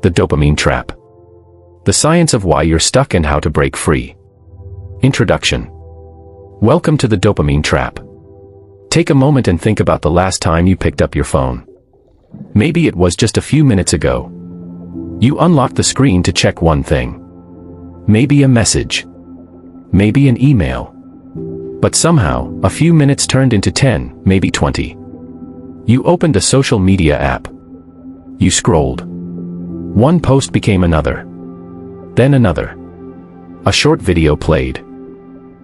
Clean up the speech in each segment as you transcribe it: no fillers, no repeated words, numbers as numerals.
The Dopamine Trap. The science of why you're stuck and how to break free. Introduction. Welcome to the Dopamine Trap. Take a moment and think about the last time you picked up your phone. Maybe it was just a few minutes ago. You unlocked the screen to check one thing. Maybe a message. Maybe an email. But somehow, a few minutes turned into 10, maybe 20. You opened a social media app. You scrolled. One post became another. Then another. A short video played.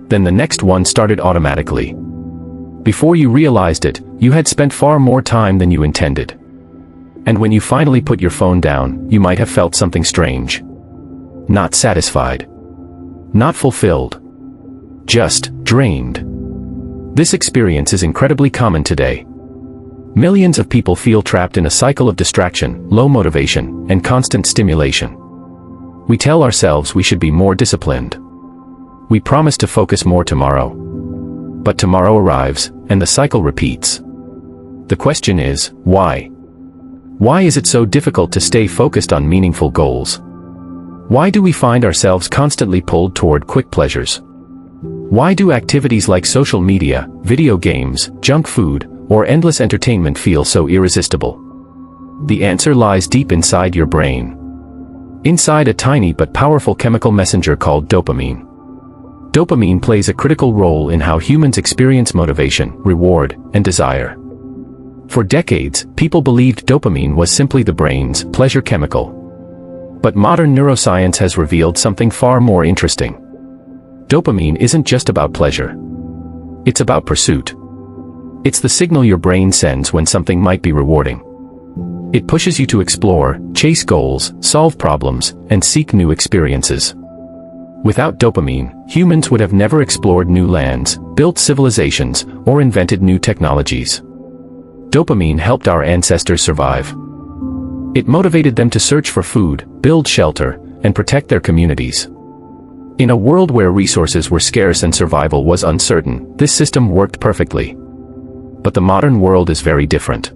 Then the next one started automatically. Before you realized it, you had spent far more time than you intended. And when you finally put your phone down, you might have felt something strange. Not satisfied. Not fulfilled. Just drained. This experience is incredibly common today. Millions of people feel trapped in a cycle of distraction, low motivation, and constant stimulation. We tell ourselves we should be more disciplined. We promise to focus more tomorrow. But tomorrow arrives, and the cycle repeats. The question is, why? Why is it so difficult to stay focused on meaningful goals? Why do we find ourselves constantly pulled toward quick pleasures? Why do activities like social media, video games, junk food, or endless entertainment feel so irresistible? The answer lies deep inside your brain. Inside a tiny but powerful chemical messenger called dopamine. Dopamine plays a critical role in how humans experience motivation, reward, and desire. For decades, people believed dopamine was simply the brain's pleasure chemical. But modern neuroscience has revealed something far more interesting. Dopamine isn't just about pleasure. It's about pursuit. It's the signal your brain sends when something might be rewarding. It pushes you to explore, chase goals, solve problems, and seek new experiences. Without dopamine, humans would have never explored new lands, built civilizations, or invented new technologies. Dopamine helped our ancestors survive. It motivated them to search for food, build shelter, and protect their communities. In a world where resources were scarce and survival was uncertain, this system worked perfectly. But the modern world is very different.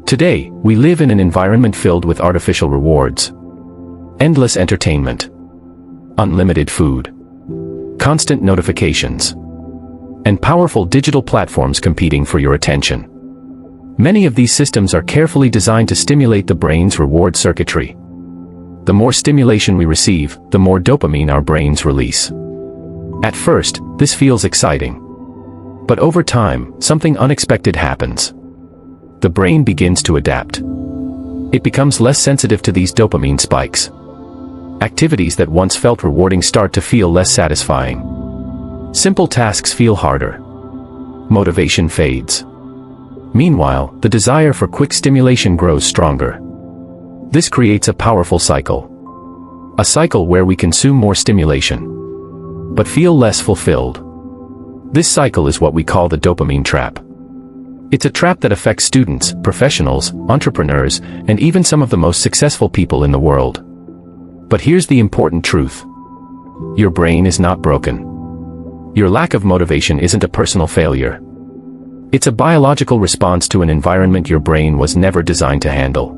Today, we live in an environment filled with artificial rewards. Endless entertainment. Unlimited food. Constant notifications. And powerful digital platforms competing for your attention. Many of these systems are carefully designed to stimulate the brain's reward circuitry. The more stimulation we receive, the more dopamine our brains release. At first, this feels exciting. But over time, something unexpected happens. The brain begins to adapt. It becomes less sensitive to these dopamine spikes. Activities that once felt rewarding start to feel less satisfying. Simple tasks feel harder. Motivation fades. Meanwhile, the desire for quick stimulation grows stronger. This creates a powerful cycle. A cycle where we consume more stimulation, but feel less fulfilled. This cycle is what we call the dopamine trap. It's a trap that affects students, professionals, entrepreneurs, and even some of the most successful people in the world. But here's the important truth. Your brain is not broken. Your lack of motivation isn't a personal failure. It's a biological response to an environment your brain was never designed to handle.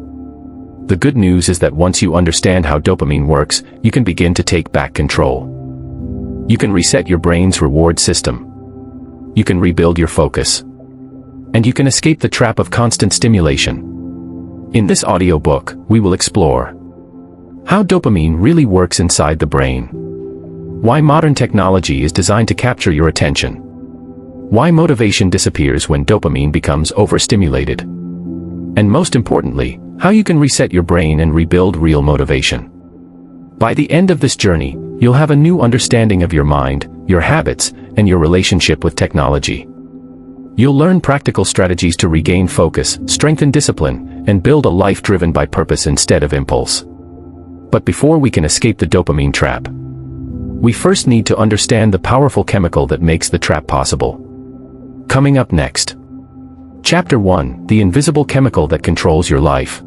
The good news is that once you understand how dopamine works, you can begin to take back control. You can reset your brain's reward system. You can rebuild your focus. And you can escape the trap of constant stimulation. In this audiobook, we will explore how dopamine really works inside the brain, why modern technology is designed to capture your attention, why motivation disappears when dopamine becomes overstimulated, and most importantly, how you can reset your brain and rebuild real motivation. By the end of this journey, you'll have a new understanding of your mind, your habits, and your relationship with technology. You'll learn practical strategies to regain focus, strengthen discipline, and build a life driven by purpose instead of impulse. But before we can escape the dopamine trap, we first need to understand the powerful chemical that makes the trap possible. Coming up next. Chapter 1: The Invisible Chemical That Controls Your Life.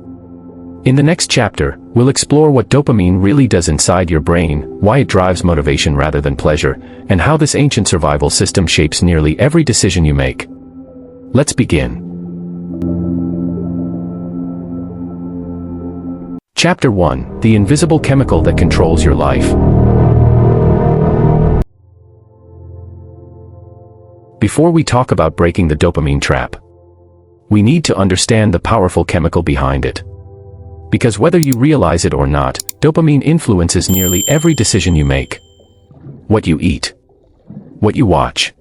In the next chapter, we'll explore what dopamine really does inside your brain, why it drives motivation rather than pleasure, and how this ancient survival system shapes nearly every decision you make. Let's begin. Chapter 1: The Invisible Chemical That Controls Your Life. Before we talk about breaking the dopamine trap, we need to understand the powerful chemical behind it. Because whether you realize it or not, dopamine influences nearly every decision you make. What you eat, what you watch,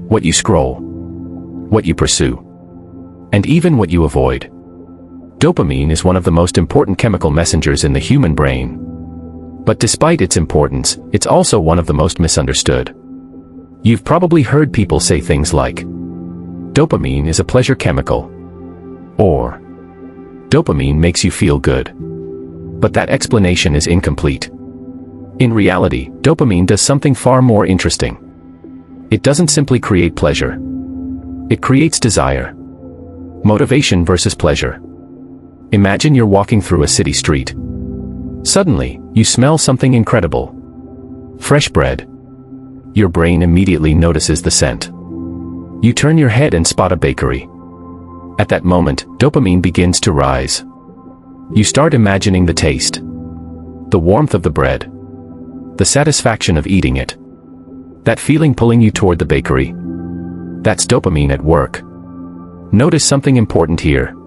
what you scroll, what you pursue, and even what you avoid. Dopamine is one of the most important chemical messengers in the human brain. But despite its importance, it's also one of the most misunderstood. You've probably heard people say things like, dopamine is a pleasure chemical, or dopamine makes you feel good. But that explanation is incomplete. In reality, dopamine does something far more interesting. It doesn't simply create pleasure. It creates desire. Motivation versus pleasure. Imagine you're walking through a city street. Suddenly, you smell something incredible. Fresh bread. Your brain immediately notices the scent. You turn your head and spot a bakery. At that moment, dopamine begins to rise. You start imagining the taste, the warmth of the bread, the satisfaction of eating it. That feeling pulling you toward the bakery. That's dopamine at work. Notice something important here.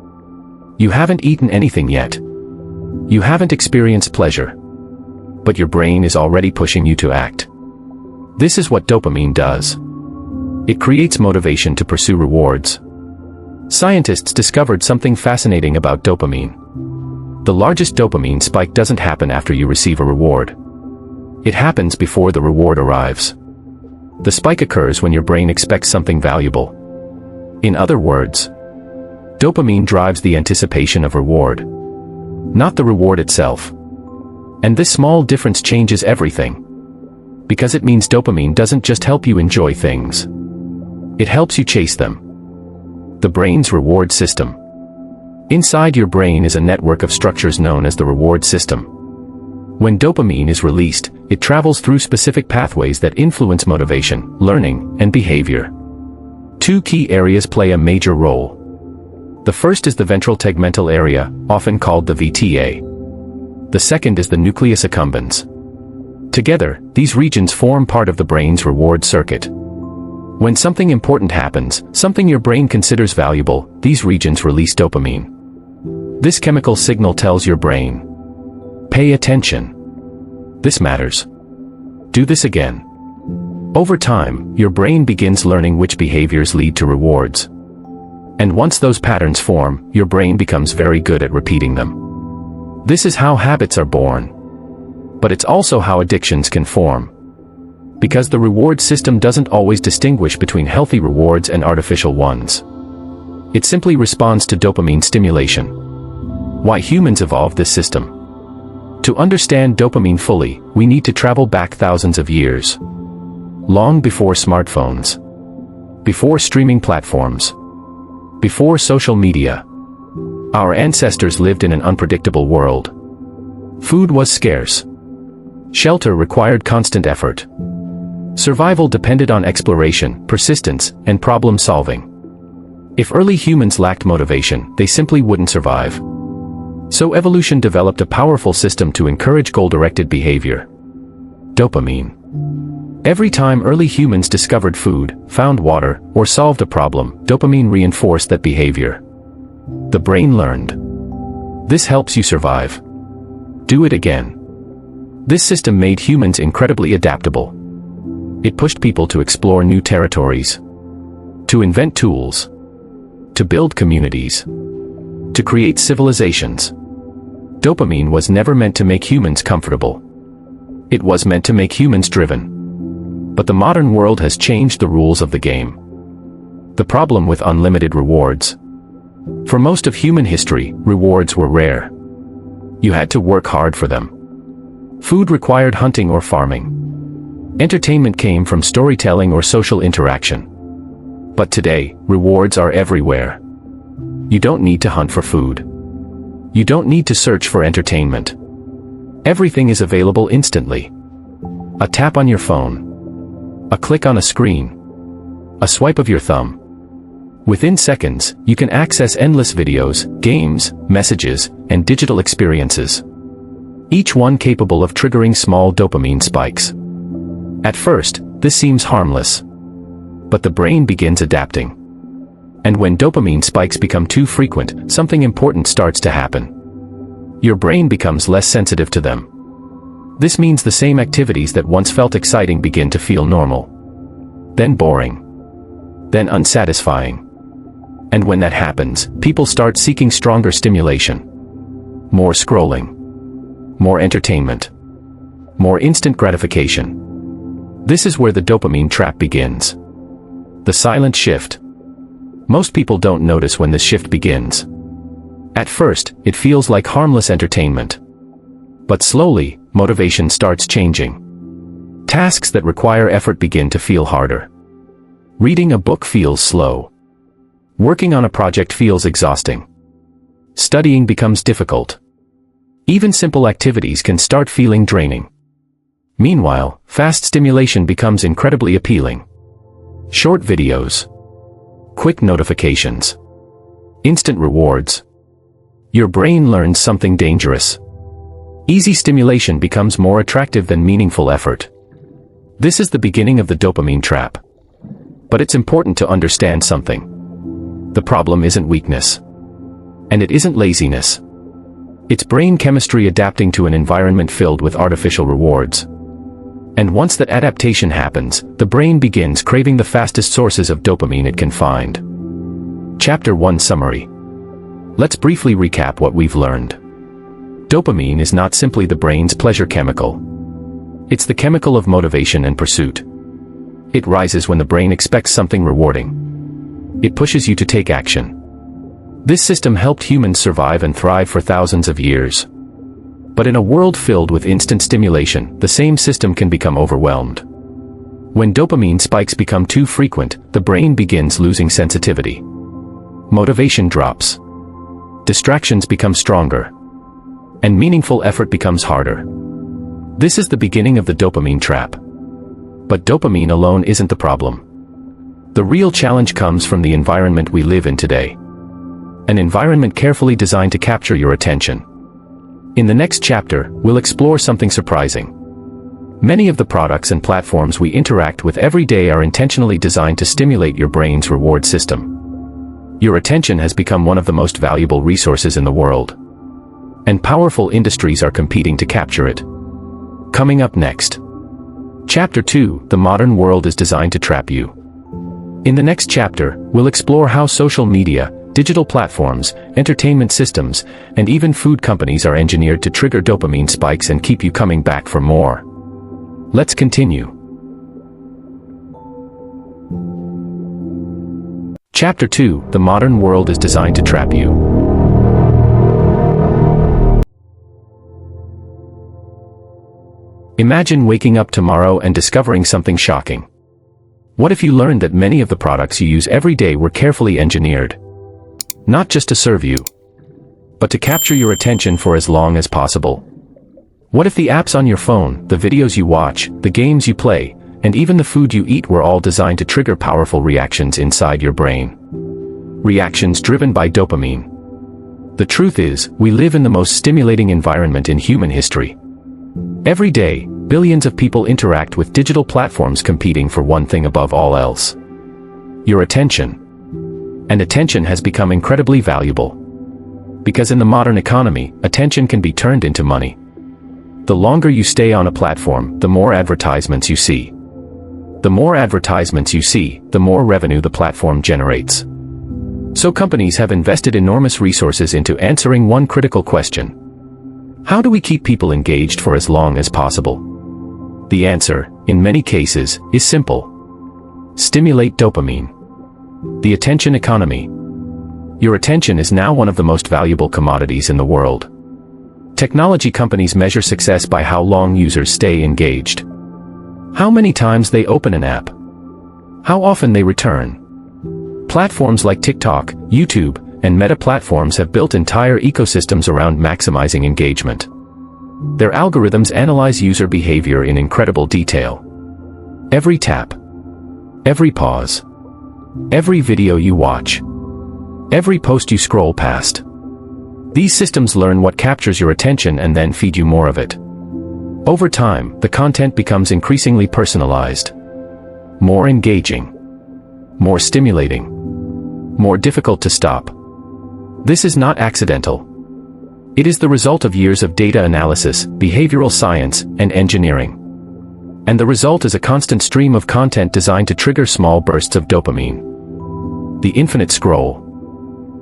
You haven't eaten anything yet. You haven't experienced pleasure. But your brain is already pushing you to act. This is what dopamine does. It creates motivation to pursue rewards. Scientists discovered something fascinating about dopamine. The largest dopamine spike doesn't happen after you receive a reward. It happens before the reward arrives. The spike occurs when your brain expects something valuable. In other words, dopamine drives the anticipation of reward, not the reward itself. And this small difference changes everything. Because it means dopamine doesn't just help you enjoy things. It helps you chase them. The brain's reward system. Inside your brain is a network of structures known as the reward system. When dopamine is released, it travels through specific pathways that influence motivation, learning, and behavior. Two key areas play a major role. The first is the ventral tegmental area, often called the VTA. The second is the nucleus accumbens. Together, these regions form part of the brain's reward circuit. When something important happens, something your brain considers valuable, these regions release dopamine. This chemical signal tells your brain, pay attention. This matters. Do this again. Over time, your brain begins learning which behaviors lead to rewards. And once those patterns form, your brain becomes very good at repeating them. This is how habits are born. But it's also how addictions can form. Because the reward system doesn't always distinguish between healthy rewards and artificial ones. It simply responds to dopamine stimulation. Why humans evolved this system? To understand dopamine fully, we need to travel back thousands of years. Long before smartphones. Before streaming platforms. Before social media. Our ancestors lived in an unpredictable world. Food was scarce. Shelter required constant effort. Survival depended on exploration, persistence, and problem solving. If early humans lacked motivation, they simply wouldn't survive. So evolution developed a powerful system to encourage goal-directed behavior. Dopamine. Every time early humans discovered food, found water, or solved a problem, dopamine reinforced that behavior. The brain learned. This helps you survive. Do it again. This system made humans incredibly adaptable. It pushed people to explore new territories, to invent tools, to build communities, to create civilizations. Dopamine was never meant to make humans comfortable. It was meant to make humans driven. But the modern world has changed the rules of the game. The problem with unlimited rewards. For most of human history, rewards were rare. You had to work hard for them. Food required hunting or farming. Entertainment came from storytelling or social interaction. But today, rewards are everywhere. You don't need to hunt for food. You don't need to search for entertainment. Everything is available instantly. A tap on your phone. A click on a screen. A swipe of your thumb. Within seconds, you can access endless videos, games, messages, and digital experiences, each one capable of triggering small dopamine spikes. At first, this seems harmless. But the brain begins adapting. And when dopamine spikes become too frequent, something important starts to happen. Your brain becomes less sensitive to them. This means the same activities that once felt exciting begin to feel normal. Then boring. Then unsatisfying. And when that happens, people start seeking stronger stimulation. More scrolling. More entertainment. More instant gratification. This is where the dopamine trap begins. The silent shift. Most people don't notice when this shift begins. At first, it feels like harmless entertainment. But slowly, motivation starts changing. Tasks that require effort begin to feel harder. Reading a book feels slow. Working on a project feels exhausting. Studying becomes difficult. Even simple activities can start feeling draining. Meanwhile, fast stimulation becomes incredibly appealing. Short videos. Quick notifications. Instant rewards. Your brain learns something dangerous. Easy stimulation becomes more attractive than meaningful effort. This is the beginning of the dopamine trap. But it's important to understand something. The problem isn't weakness. And it isn't laziness. It's brain chemistry adapting to an environment filled with artificial rewards. And once that adaptation happens, the brain begins craving the fastest sources of dopamine it can find. Chapter 1 Summary. Let's briefly recap what we've learned. Dopamine is not simply the brain's pleasure chemical. It's the chemical of motivation and pursuit. It rises when the brain expects something rewarding. It pushes you to take action. This system helped humans survive and thrive for thousands of years. But in a world filled with instant stimulation, the same system can become overwhelmed. When dopamine spikes become too frequent, the brain begins losing sensitivity. Motivation drops. Distractions become stronger. And meaningful effort becomes harder. This is the beginning of the dopamine trap. But dopamine alone isn't the problem. The real challenge comes from the environment we live in today. An environment carefully designed to capture your attention. In the next chapter, we'll explore something surprising. Many of the products and platforms we interact with every day are intentionally designed to stimulate your brain's reward system. Your attention has become one of the most valuable resources in the world. And powerful industries are competing to capture it. Coming up next. Chapter 2, The Modern World is Designed to Trap You. In the next chapter, we'll explore how social media, digital platforms, entertainment systems, and even food companies are engineered to trigger dopamine spikes and keep you coming back for more. Let's continue. Chapter 2, The Modern World is Designed to Trap You. Imagine waking up tomorrow and discovering something shocking. What if you learned that many of the products you use every day were carefully engineered? Not just to serve you, but to capture your attention for as long as possible. What if the apps on your phone, the videos you watch, the games you play, and even the food you eat were all designed to trigger powerful reactions inside your brain? Reactions driven by dopamine. The truth is, we live in the most stimulating environment in human history. Every day, billions of people interact with digital platforms competing for one thing above all else: your attention. And attention has become incredibly valuable. Because in the modern economy, attention can be turned into money. The longer you stay on a platform, the more advertisements you see. The more advertisements you see, the more revenue the platform generates. So companies have invested enormous resources into answering one critical question: how do we keep people engaged for as long as possible? The answer, in many cases, is simple. Stimulate dopamine. The attention economy. Your attention is now one of the most valuable commodities in the world. Technology companies measure success by how long users stay engaged. How many times they open an app. How often they return. Platforms like TikTok, YouTube, and Meta platforms have built entire ecosystems around maximizing engagement. Their algorithms analyze user behavior in incredible detail. Every tap. Every pause. every video you watch, every post you scroll past. These systems learn what captures your attention and then feed you more of it. Over time, the content becomes increasingly personalized, more engaging, more stimulating, more difficult to stop. This is not accidental. It is the result of years of data analysis, behavioral science, and engineering. And the result is a constant stream of content designed to trigger small bursts of dopamine. The infinite scroll.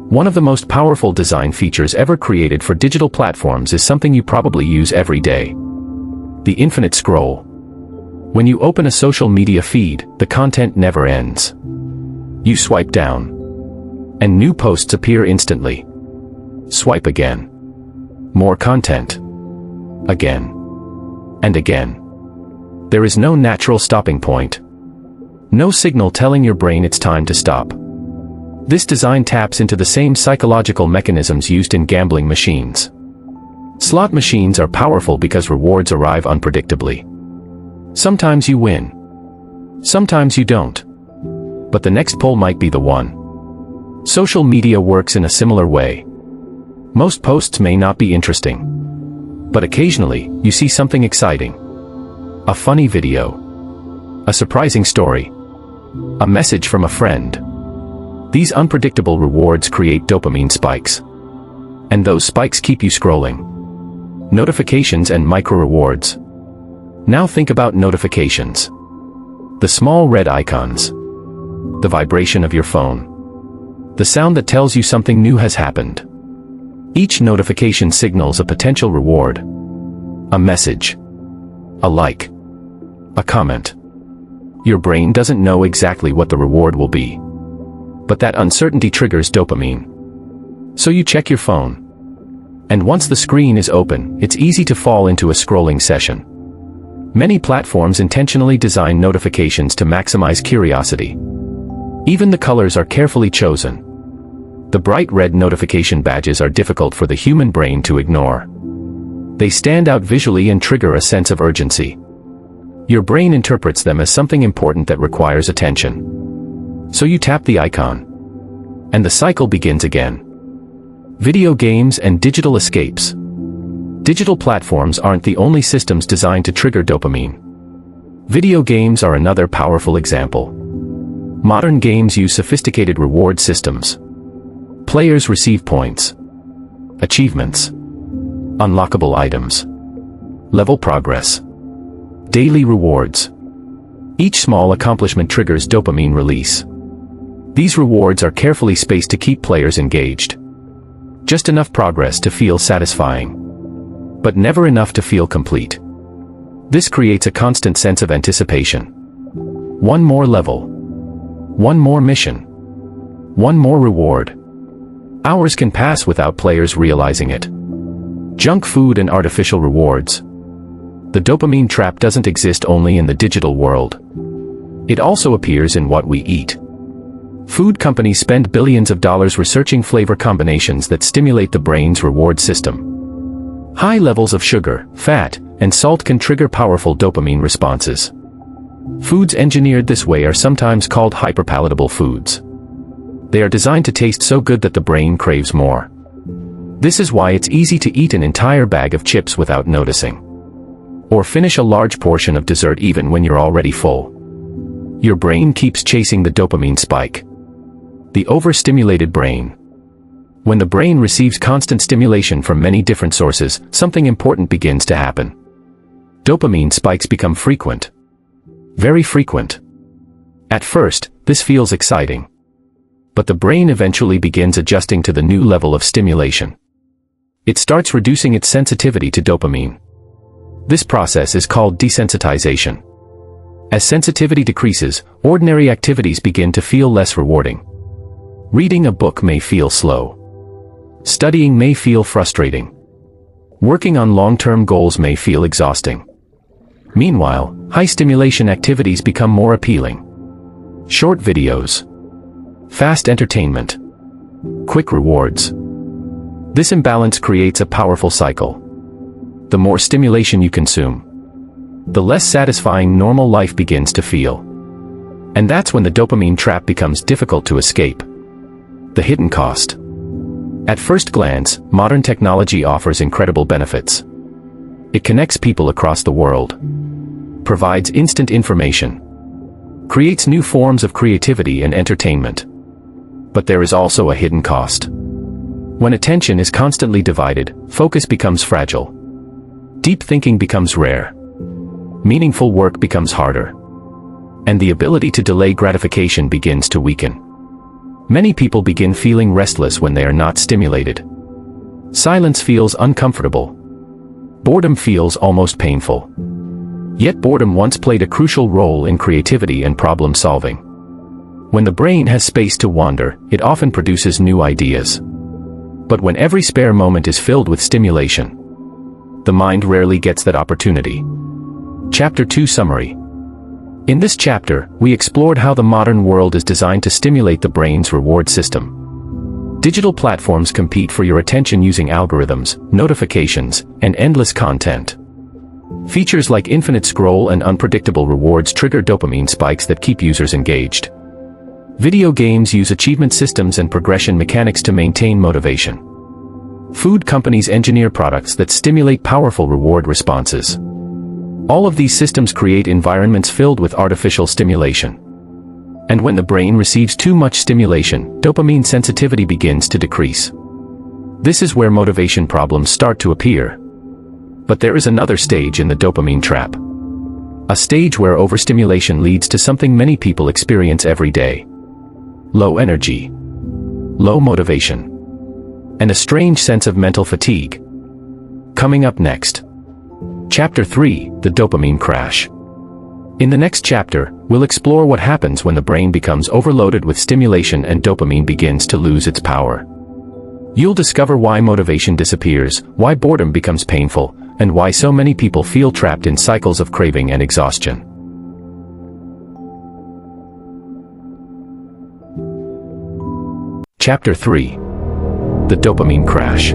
One of the most powerful design features ever created for digital platforms is something you probably use every day. The infinite scroll. When you open a social media feed, the content never ends. You swipe down, and new posts appear instantly. Swipe again. More content. Again. And again. There is no natural stopping point. No signal telling your brain it's time to stop. This design taps into the same psychological mechanisms used in gambling machines. Slot machines are powerful because rewards arrive unpredictably. Sometimes you win. Sometimes you don't. But the next pull might be the one. Social media works in a similar way. Most posts may not be interesting. But occasionally, you see something exciting. A funny video. A surprising story. A message from a friend. These unpredictable rewards create dopamine spikes. And those spikes keep you scrolling. Notifications and micro-rewards. Now think about notifications. The small red icons. The vibration of your phone. The sound that tells you something new has happened. Each notification signals a potential reward. A message. A like. A comment. Your brain doesn't know exactly what the reward will be. But that uncertainty triggers dopamine. So you check your phone. And once the screen is open, it's easy to fall into a scrolling session. Many platforms intentionally design notifications to maximize curiosity. Even the colors are carefully chosen. The bright red notification badges are difficult for the human brain to ignore. They stand out visually and trigger a sense of urgency. Your brain interprets them as something important that requires attention. So you tap the icon. And the cycle begins again. Video games and digital escapes. Digital platforms aren't the only systems designed to trigger dopamine. Video games are another powerful example. Modern games use sophisticated reward systems. Players receive points, achievements, unlockable items, level progress, daily rewards. Each small accomplishment triggers dopamine release. These rewards are carefully spaced to keep players engaged. Just enough progress to feel satisfying, but never enough to feel complete. This creates a constant sense of anticipation. One more level. One more mission. One more reward. Hours can pass without players realizing it. Junk food and artificial rewards. The dopamine trap doesn't exist only in the digital world. It also appears in what we eat. Food companies spend billions of dollars researching flavor combinations that stimulate the brain's reward system. High levels of sugar, fat, and salt can trigger powerful dopamine responses. Foods engineered this way are sometimes called hyperpalatable foods. They are designed to taste so good that the brain craves more. This is why it's easy to eat an entire bag of chips without noticing. Or finish a large portion of dessert even when you're already full. Your brain keeps chasing the dopamine spike. The overstimulated brain. When the brain receives constant stimulation from many different sources, something important begins to happen. Dopamine spikes become frequent. Very frequent. At first, this feels exciting. But the brain eventually begins adjusting to the new level of stimulation. It starts reducing its sensitivity to dopamine. This process is called desensitization. As sensitivity decreases, ordinary activities begin to feel less rewarding. Reading a book may feel slow. Studying may feel frustrating. Working on long-term goals may feel exhausting. Meanwhile, high-stimulation activities become more appealing. Short videos. Fast entertainment. Quick rewards. This imbalance creates a powerful cycle. The more stimulation you consume, the less satisfying normal life begins to feel. And that's when the dopamine trap becomes difficult to escape. The hidden cost. At first glance, modern technology offers incredible benefits. It connects people across the world, provides instant information, creates new forms of creativity and entertainment. But there is also a hidden cost. When attention is constantly divided, focus becomes fragile. Deep thinking becomes rare. Meaningful work becomes harder. And the ability to delay gratification begins to weaken. Many people begin feeling restless when they are not stimulated. Silence feels uncomfortable. Boredom feels almost painful. Yet boredom once played a crucial role in creativity and problem solving. When the brain has space to wander, it often produces new ideas. But when every spare moment is filled with stimulation, the mind rarely gets that opportunity. Chapter 2 Summary. In this chapter, we explored how the modern world is designed to stimulate the brain's reward system. Digital platforms compete for your attention using algorithms, notifications, and endless content. Features like infinite scroll and unpredictable rewards trigger dopamine spikes that keep users engaged. Video games use achievement systems and progression mechanics to maintain motivation. Food companies engineer products that stimulate powerful reward responses. All of these systems create environments filled with artificial stimulation. And when the brain receives too much stimulation, dopamine sensitivity begins to decrease. This is where motivation problems start to appear. But there is another stage in the dopamine trap. A stage where overstimulation leads to something many people experience every day. Low energy, low motivation, and a strange sense of mental fatigue. Coming up next. Chapter 3, The Dopamine Crash. In the next chapter, we'll explore what happens when the brain becomes overloaded with stimulation and dopamine begins to lose its power. You'll discover why motivation disappears, why boredom becomes painful, and why so many people feel trapped in cycles of craving and exhaustion. Chapter 3. The Dopamine Crash.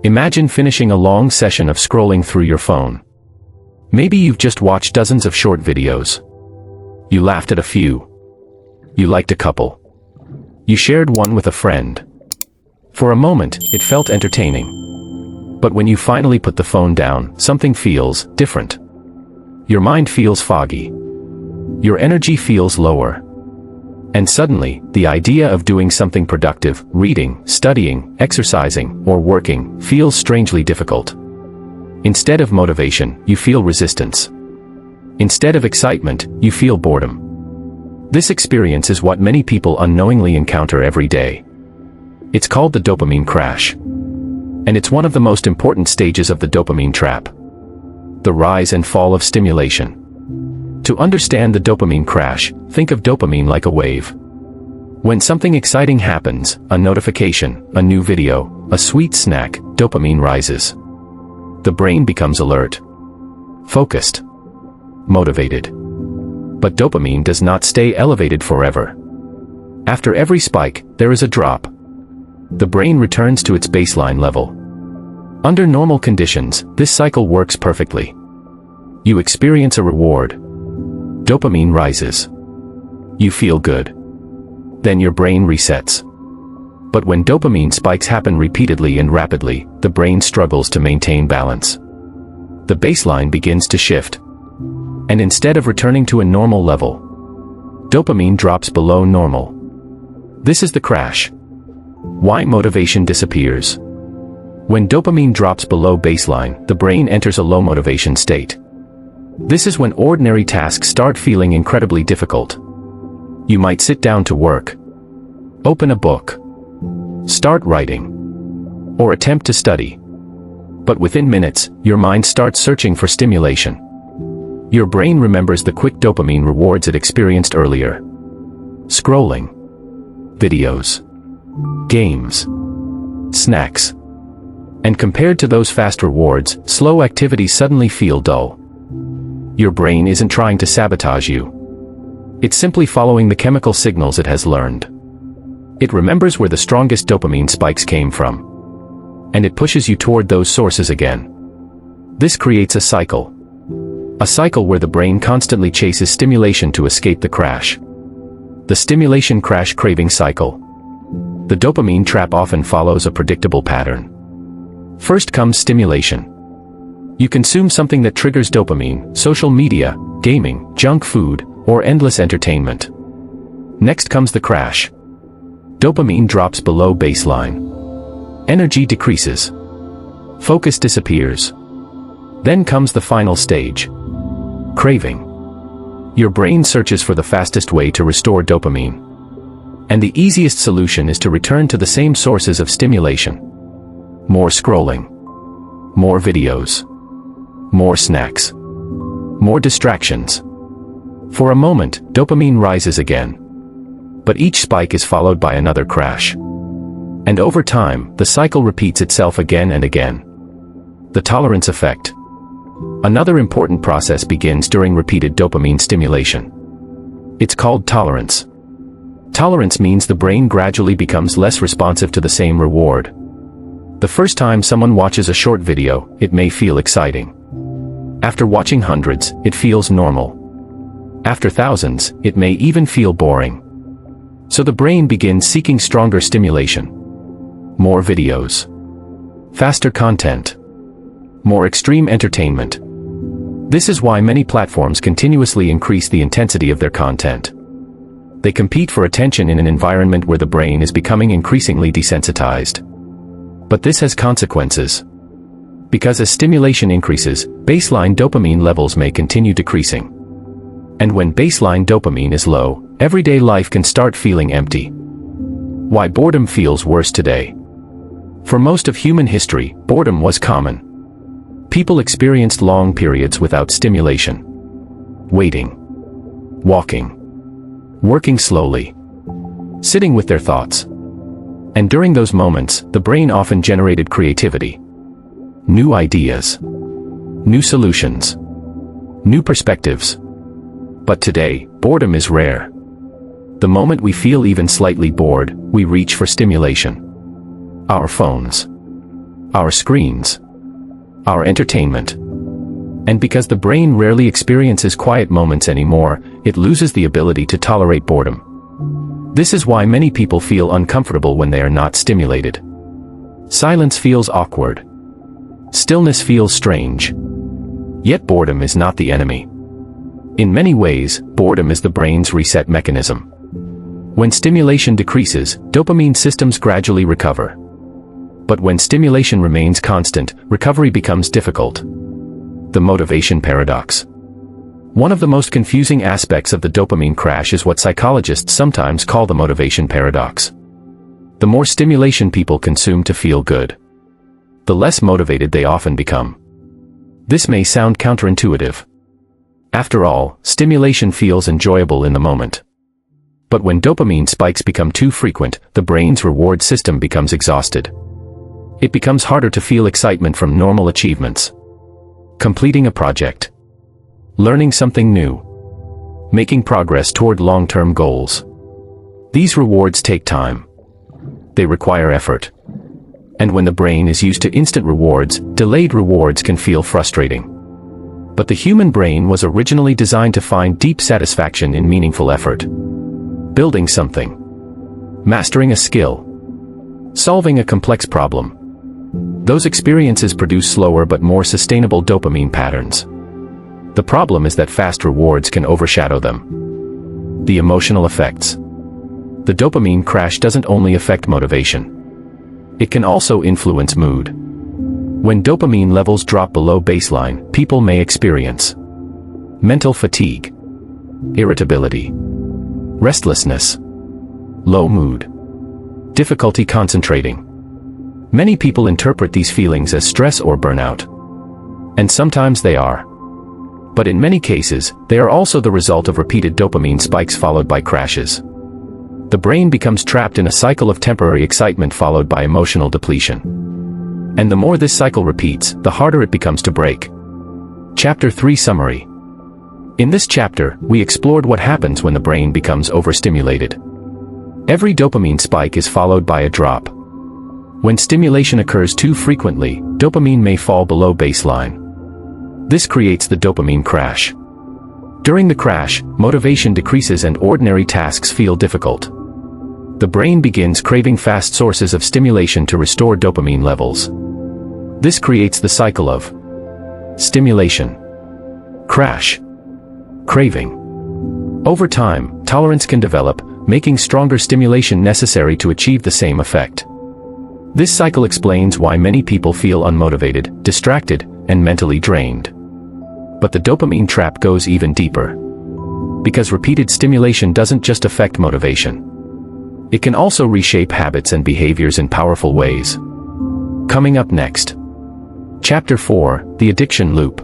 Imagine finishing a long session of scrolling through your phone. Maybe you've just watched dozens of short videos. You laughed at a few. You liked a couple. You shared one with a friend. For a moment, it felt entertaining. But when you finally put the phone down, something feels different. Your mind feels foggy. Your energy feels lower. And suddenly, the idea of doing something productive, reading, studying, exercising, or working, feels strangely difficult. Instead of motivation, you feel resistance. Instead of excitement, you feel boredom. This experience is what many people unknowingly encounter every day. It's called the dopamine crash. And it's one of the most important stages of the dopamine trap. The rise and fall of stimulation. To understand the dopamine crash, think of dopamine like a wave. When something exciting happens, a notification, a new video, a sweet snack, dopamine rises. The brain becomes alert, focused, motivated. But dopamine does not stay elevated forever. After every spike, there is a drop. The brain returns to its baseline level. Under normal conditions, this cycle works perfectly. You experience a reward. Dopamine rises. You feel good. Then your brain resets. But when dopamine spikes happen repeatedly and rapidly, the brain struggles to maintain balance. The baseline begins to shift. And instead of returning to a normal level, dopamine drops below normal. This is the crash. Why motivation disappears. When dopamine drops below baseline, the brain enters a low motivation state. This is when ordinary tasks start feeling incredibly difficult. You might sit down to work, open a book, start writing, or attempt to study. But within minutes, your mind starts searching for stimulation. Your brain remembers the quick dopamine rewards it experienced earlier. Scrolling, videos, games, snacks. And compared to those fast rewards, slow activities suddenly feel dull. Your brain isn't trying to sabotage you. It's simply following the chemical signals it has learned. It remembers where the strongest dopamine spikes came from. And it pushes you toward those sources again. This creates a cycle. A cycle where the brain constantly chases stimulation to escape the crash. The stimulation crash craving cycle. The dopamine trap often follows a predictable pattern. First comes stimulation. You consume something that triggers dopamine: social media, gaming, junk food, or endless entertainment. Next comes the crash. Dopamine drops below baseline. Energy decreases. Focus disappears. Then comes the final stage. Craving. Your brain searches for the fastest way to restore dopamine. And the easiest solution is to return to the same sources of stimulation. More scrolling. More videos. More snacks. More distractions. For a moment, dopamine rises again. But each spike is followed by another crash. And over time, the cycle repeats itself again and again. The tolerance effect. Another important process begins during repeated dopamine stimulation. It's called tolerance. Tolerance means the brain gradually becomes less responsive to the same reward. The first time someone watches a short video, it may feel exciting. After watching hundreds, it feels normal. After thousands, it may even feel boring. So the brain begins seeking stronger stimulation. More videos. Faster content. More extreme entertainment. This is why many platforms continuously increase the intensity of their content. They compete for attention in an environment where the brain is becoming increasingly desensitized. But this has consequences. Because as stimulation increases, baseline dopamine levels may continue decreasing. And when baseline dopamine is low, everyday life can start feeling empty. Why boredom feels worse today. For most of human history, boredom was common. People experienced long periods without stimulation. Waiting. Walking. Working slowly. Sitting with their thoughts. And during those moments, the brain often generated creativity. New ideas. New solutions. New perspectives. But today, boredom is rare. The moment we feel even slightly bored, we reach for stimulation. Our phones. Our screens. Our entertainment. And because the brain rarely experiences quiet moments anymore, it loses the ability to tolerate boredom. This is why many people feel uncomfortable when they are not stimulated. Silence feels awkward. Stillness feels strange. Yet boredom is not the enemy. In many ways, boredom is the brain's reset mechanism. When stimulation decreases, dopamine systems gradually recover. But when stimulation remains constant, recovery becomes difficult. The motivation paradox. One of the most confusing aspects of the dopamine crash is what psychologists sometimes call the motivation paradox. The more stimulation people consume to feel good, the less motivated they often become. This may sound counterintuitive. After all, stimulation feels enjoyable in the moment. But when dopamine spikes become too frequent, the brain's reward system becomes exhausted. It becomes harder to feel excitement from normal achievements. Completing a project. Learning something new. Making progress toward long-term goals. These rewards take time. They require effort. And when the brain is used to instant rewards, delayed rewards can feel frustrating. But the human brain was originally designed to find deep satisfaction in meaningful effort. Building something. Mastering a skill. Solving a complex problem. Those experiences produce slower but more sustainable dopamine patterns. The problem is that fast rewards can overshadow them. The emotional effects. The dopamine crash doesn't only affect motivation. It can also influence mood. When dopamine levels drop below baseline, people may experience mental fatigue, irritability, restlessness, low mood, difficulty concentrating. Many people interpret these feelings as stress or burnout. And sometimes they are. But in many cases, they are also the result of repeated dopamine spikes followed by crashes. The brain becomes trapped in a cycle of temporary excitement followed by emotional depletion. And the more this cycle repeats, the harder it becomes to break. Chapter 3 Summary. In this chapter, we explored what happens when the brain becomes overstimulated. Every dopamine spike is followed by a drop. When stimulation occurs too frequently, dopamine may fall below baseline. This creates the dopamine crash. During the crash, motivation decreases and ordinary tasks feel difficult. The brain begins craving fast sources of stimulation to restore dopamine levels. This creates the cycle of stimulation, crash, craving. Over time, tolerance can develop, making stronger stimulation necessary to achieve the same effect. This cycle explains why many people feel unmotivated, distracted, and mentally drained. But the dopamine trap goes even deeper. Because repeated stimulation doesn't just affect motivation. It can also reshape habits and behaviors in powerful ways. Coming up next. Chapter 4, The Addiction Loop.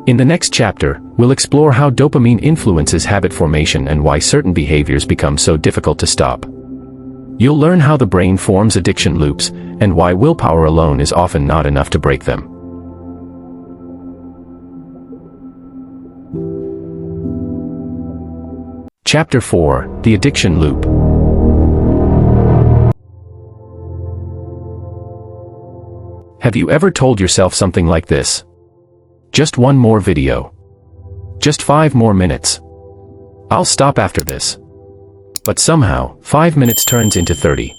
In the next chapter, we'll explore how dopamine influences habit formation and why certain behaviors become so difficult to stop. You'll learn how the brain forms addiction loops, and why willpower alone is often not enough to break them. Chapter 4, The Addiction Loop. Have you ever told yourself something like this? Just one more video. Just 5 more minutes. I'll stop after this. But somehow, 5 minutes turns into 30.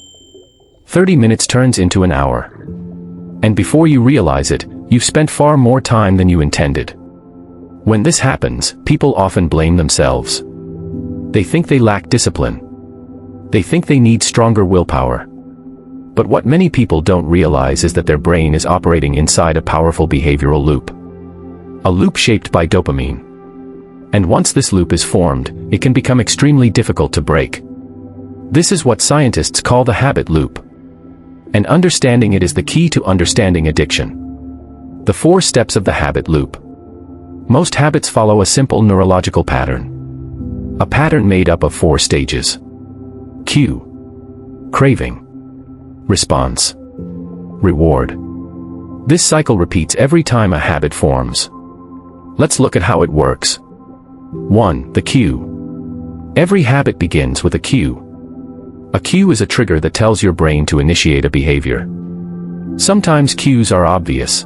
30 minutes turns into an hour. And before you realize it, you've spent far more time than you intended. When this happens, people often blame themselves. They think they lack discipline. They think they need stronger willpower. But what many people don't realize is that their brain is operating inside a powerful behavioral loop. A loop shaped by dopamine. And once this loop is formed, it can become extremely difficult to break. This is what scientists call the habit loop. And understanding it is the key to understanding addiction. The 4 steps of the habit loop. Most habits follow a simple neurological pattern. A pattern made up of 4 stages. Cue. Craving. Response. Reward. This cycle repeats every time a habit forms. Let's look at how it works. 1. The cue. Every habit begins with a cue. A cue is a trigger that tells your brain to initiate a behavior. Sometimes cues are obvious.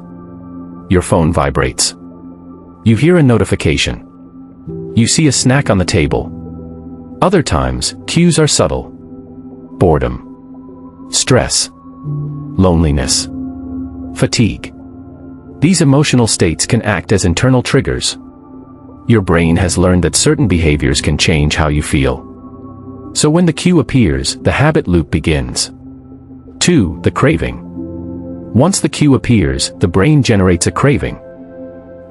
Your phone vibrates. You hear a notification. You see a snack on the table. Other times, cues are subtle. Boredom. Stress. Loneliness. Fatigue. These emotional states can act as internal triggers. Your brain has learned that certain behaviors can change how you feel. So when the cue appears, the habit loop begins. 2. The craving. Once the cue appears, the brain generates a craving.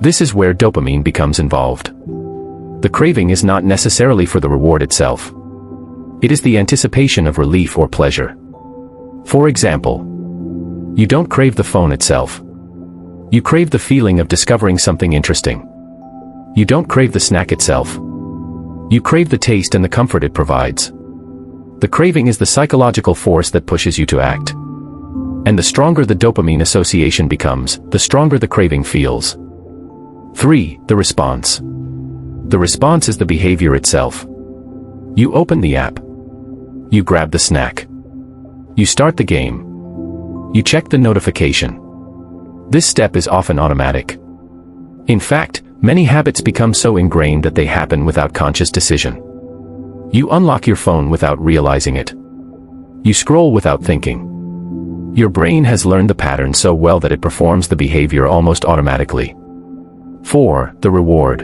This is where dopamine becomes involved. The craving is not necessarily for the reward itself. It is the anticipation of relief or pleasure. For example, you don't crave the phone itself. You crave the feeling of discovering something interesting. You don't crave the snack itself. You crave the taste and the comfort it provides. The craving is the psychological force that pushes you to act. And the stronger the dopamine association becomes, the stronger the craving feels. 3. The response. The response is the behavior itself. You open the app. You grab the snack. You start the game. You check the notification. This step is often automatic. In fact, many habits become so ingrained that they happen without conscious decision. You unlock your phone without realizing it. You scroll without thinking. Your brain has learned the pattern so well that it performs the behavior almost automatically. 4. The reward.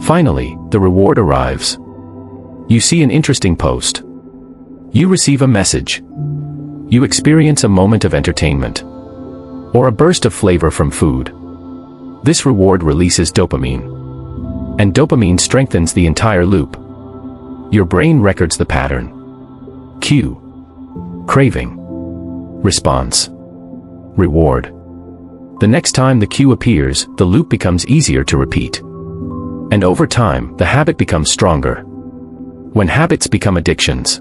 Finally, the reward arrives. You see an interesting post. You receive a message. You experience a moment of entertainment. Or a burst of flavor from food. This reward releases dopamine. And dopamine strengthens the entire loop. Your brain records the pattern. Cue. Craving. Response. Reward. The next time the cue appears, the loop becomes easier to repeat. And over time, the habit becomes stronger. When habits become addictions,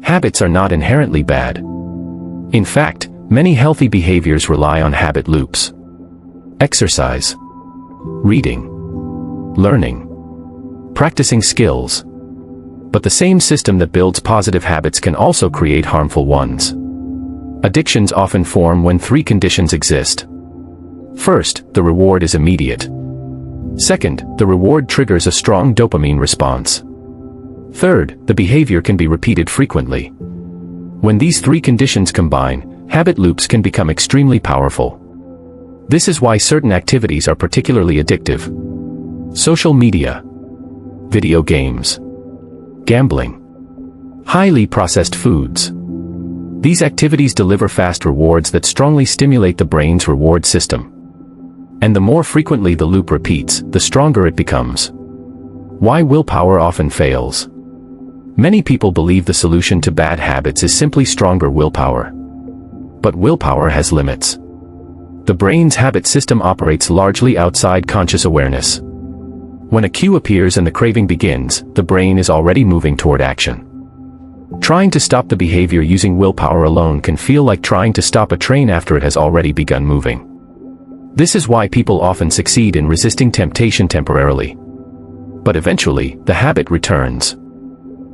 habits are not inherently bad. In fact, many healthy behaviors rely on habit loops. Exercise. Reading. Learning. Practicing skills. But the same system that builds positive habits can also create harmful ones. Addictions often form when 3 conditions exist. First, the reward is immediate. Second, the reward triggers a strong dopamine response. Third, the behavior can be repeated frequently. When these three conditions combine, habit loops can become extremely powerful. This is why certain activities are particularly addictive. Social media, video games, gambling, highly processed foods. These activities deliver fast rewards that strongly stimulate the brain's reward system. And the more frequently the loop repeats, the stronger it becomes. Why willpower often fails. Many people believe the solution to bad habits is simply stronger willpower. But willpower has limits. The brain's habit system operates largely outside conscious awareness. When a cue appears and the craving begins, the brain is already moving toward action. Trying to stop the behavior using willpower alone can feel like trying to stop a train after it has already begun moving. This is why people often succeed in resisting temptation temporarily. But eventually, the habit returns.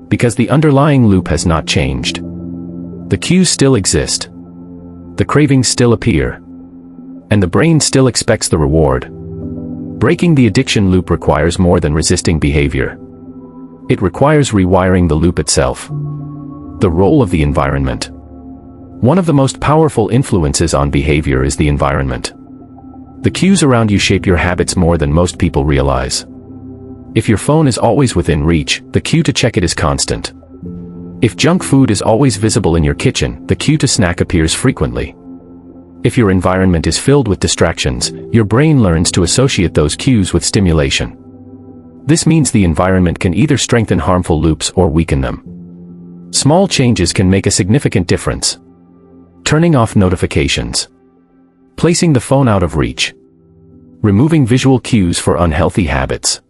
Because the underlying loop has not changed. The cues still exist. The cravings still appear. And the brain still expects the reward. Breaking the addiction loop requires more than resisting behavior. It requires rewiring the loop itself. The role of the environment. One of the most powerful influences on behavior is the environment. The cues around you shape your habits more than most people realize. If your phone is always within reach, the cue to check it is constant. If junk food is always visible in your kitchen, the cue to snack appears frequently. If your environment is filled with distractions, your brain learns to associate those cues with stimulation. This means the environment can either strengthen harmful loops or weaken them. Small changes can make a significant difference. Turning off notifications. Placing the phone out of reach. Removing visual cues for unhealthy habits.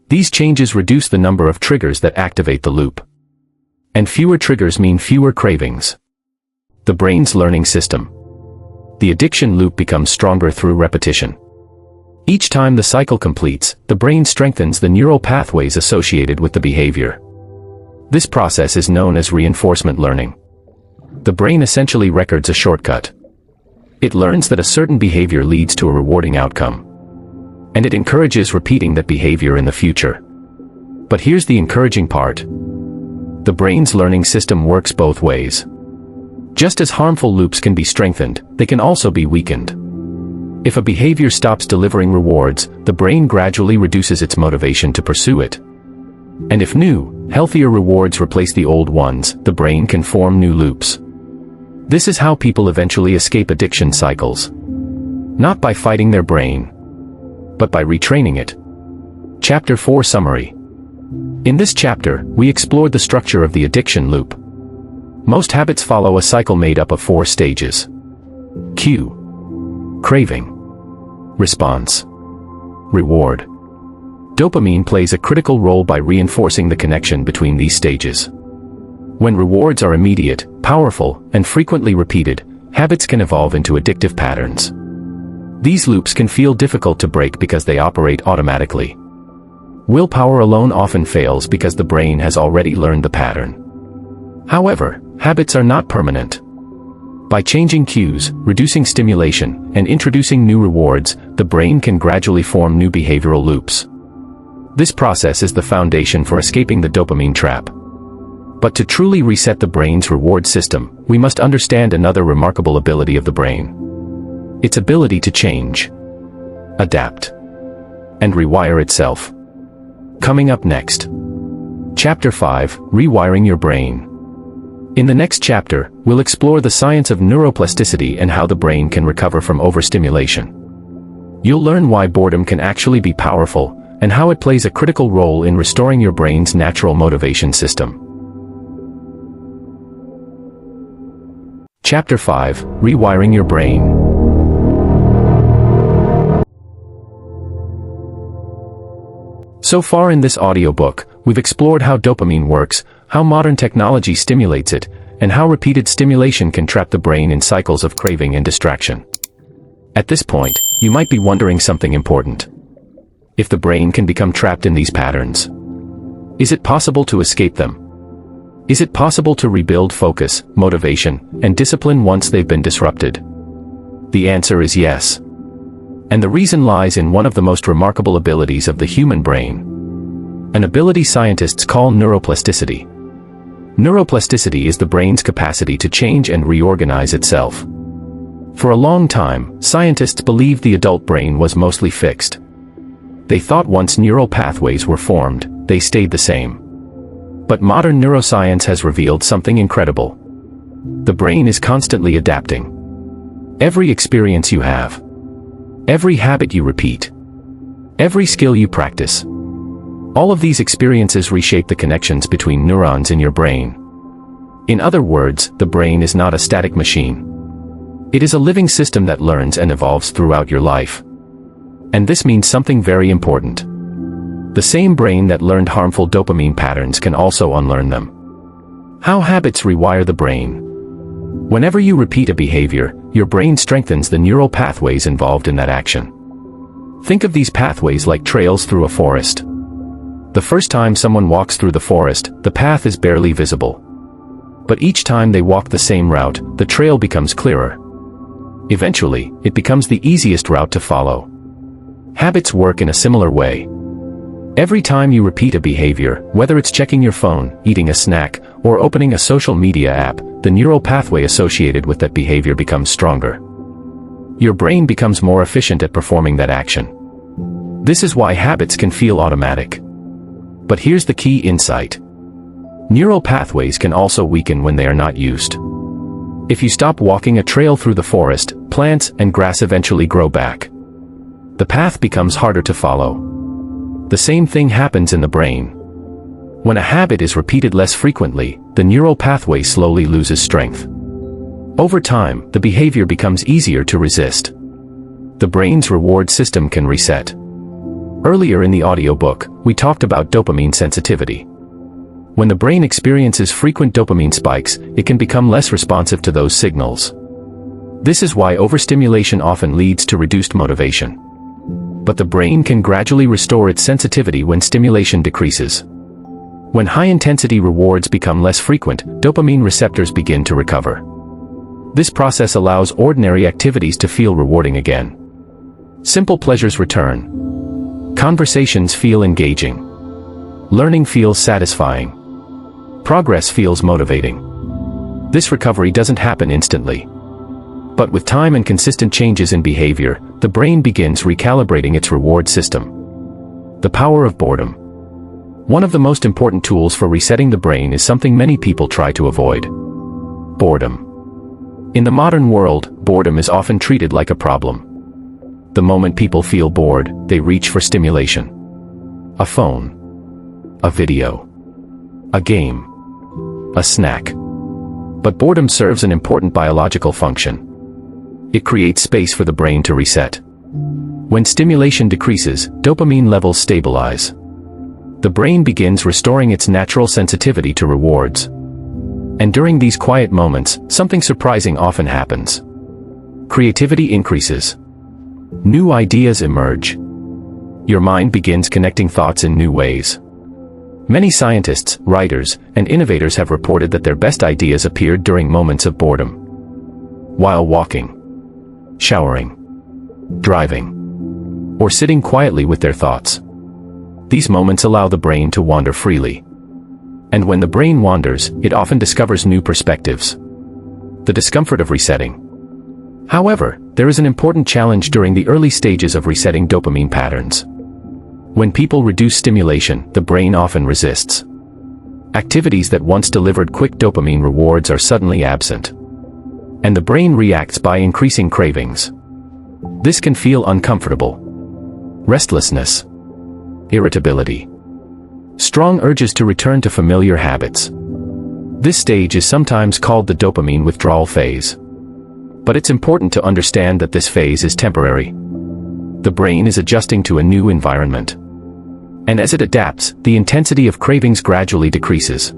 These changes reduce the number of triggers that activate the loop. And fewer triggers mean fewer cravings. The brain's learning system. The addiction loop becomes stronger through repetition. Each time the cycle completes, the brain strengthens the neural pathways associated with the behavior. This process is known as reinforcement learning. The brain essentially records a shortcut. It learns that a certain behavior leads to a rewarding outcome. And it encourages repeating that behavior in the future. But here's the encouraging part. The brain's learning system works both ways. Just as harmful loops can be strengthened, they can also be weakened. If a behavior stops delivering rewards, the brain gradually reduces its motivation to pursue it. And if new, healthier rewards replace the old ones, the brain can form new loops. This is how people eventually escape addiction cycles. Not by fighting their brain, but by retraining it. Chapter 4 Summary. In this chapter, we explored the structure of the addiction loop. Most habits follow a cycle made up of 4 stages. Cue. Craving. Response. Reward. Dopamine plays a critical role by reinforcing the connection between these stages. When rewards are immediate, powerful, and frequently repeated, habits can evolve into addictive patterns. These loops can feel difficult to break because they operate automatically. Willpower alone often fails because the brain has already learned the pattern. However, habits are not permanent. By changing cues, reducing stimulation, and introducing new rewards, the brain can gradually form new behavioral loops. This process is the foundation for escaping the dopamine trap. But to truly reset the brain's reward system, we must understand another remarkable ability of the brain. Its ability to change, adapt, and rewire itself. Coming up next. Chapter 5, Rewiring Your Brain. In the next chapter, we'll explore the science of neuroplasticity and how the brain can recover from overstimulation. You'll learn why boredom can actually be powerful, and how it plays a critical role in restoring your brain's natural motivation system. Chapter 5, Rewiring Your Brain. So far in this audiobook, we've explored how dopamine works, how modern technology stimulates it, and how repeated stimulation can trap the brain in cycles of craving and distraction. At this point, you might be wondering something important. If the brain can become trapped in these patterns, is it possible to escape them? Is it possible to rebuild focus, motivation, and discipline once they've been disrupted? The answer is yes. And the reason lies in one of the most remarkable abilities of the human brain, an ability scientists call neuroplasticity. Neuroplasticity is the brain's capacity to change and reorganize itself. For a long time, scientists believed the adult brain was mostly fixed. They thought once neural pathways were formed, they stayed the same. But modern neuroscience has revealed something incredible. The brain is constantly adapting. Every experience you have, every habit you repeat, every skill you practice, all of these experiences reshape the connections between neurons in your brain. In other words, the brain is not a static machine. It is a living system that learns and evolves throughout your life. And this means something very important. The same brain that learned harmful dopamine patterns can also unlearn them. How habits rewire the brain. Whenever you repeat a behavior, your brain strengthens the neural pathways involved in that action. Think of these pathways like trails through a forest. The first time someone walks through the forest, the path is barely visible. But each time they walk the same route, the trail becomes clearer. Eventually, it becomes the easiest route to follow. Habits work in a similar way. Every time you repeat a behavior, whether it's checking your phone, eating a snack, or opening a social media app, the neural pathway associated with that behavior becomes stronger. Your brain becomes more efficient at performing that action. This is why habits can feel automatic. But here's the key insight. Neural pathways can also weaken when they are not used. If you stop walking a trail through the forest, plants and grass eventually grow back. The path becomes harder to follow. The same thing happens in the brain. When a habit is repeated less frequently, the neural pathway slowly loses strength. Over time, the behavior becomes easier to resist. The brain's reward system can reset. Earlier in the audiobook, we talked about dopamine sensitivity. When the brain experiences frequent dopamine spikes, it can become less responsive to those signals. This is why overstimulation often leads to reduced motivation. But the brain can gradually restore its sensitivity when stimulation decreases. When high-intensity rewards become less frequent, dopamine receptors begin to recover. This process allows ordinary activities to feel rewarding again. Simple pleasures return. Conversations feel engaging. Learning feels satisfying. Progress feels motivating. This recovery doesn't happen instantly. But with time and consistent changes in behavior, the brain begins recalibrating its reward system. The power of boredom. One of the most important tools for resetting the brain is something many people try to avoid. Boredom. In the modern world, boredom is often treated like a problem. The moment people feel bored, they reach for stimulation. A phone. A video. A game. A snack. But boredom serves an important biological function. It creates space for the brain to reset. When stimulation decreases, dopamine levels stabilize. The brain begins restoring its natural sensitivity to rewards. And during these quiet moments, something surprising often happens. Creativity increases. New ideas emerge. Your mind begins connecting thoughts in new ways. Many scientists, writers, and innovators have reported that their best ideas appeared during moments of boredom. While walking, showering, driving, or sitting quietly with their thoughts. These moments allow the brain to wander freely. And when the brain wanders, it often discovers new perspectives. The discomfort of resetting. However, there is an important challenge during the early stages of resetting dopamine patterns. When people reduce stimulation, the brain often resists. Activities that once delivered quick dopamine rewards are suddenly absent. And the brain reacts by increasing cravings. This can feel uncomfortable. Restlessness. Irritability. Strong urges to return to familiar habits. This stage is sometimes called the dopamine withdrawal phase. But it's important to understand that this phase is temporary. The brain is adjusting to a new environment. And as it adapts, the intensity of cravings gradually decreases.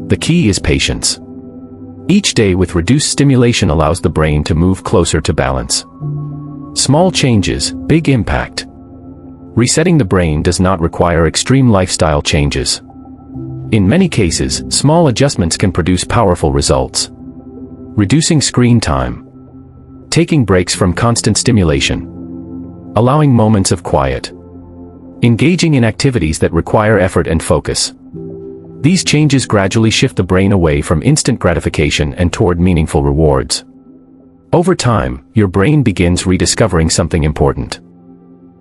The key is patience. Each day with reduced stimulation allows the brain to move closer to balance. Small changes, big impact. Resetting the brain does not require extreme lifestyle changes. In many cases, small adjustments can produce powerful results. Reducing screen time. Taking breaks from constant stimulation. allowing moments of quiet. Engaging in activities that require effort and focus. These changes gradually shift the brain away from instant gratification and toward meaningful rewards. Over time, your brain begins rediscovering something important.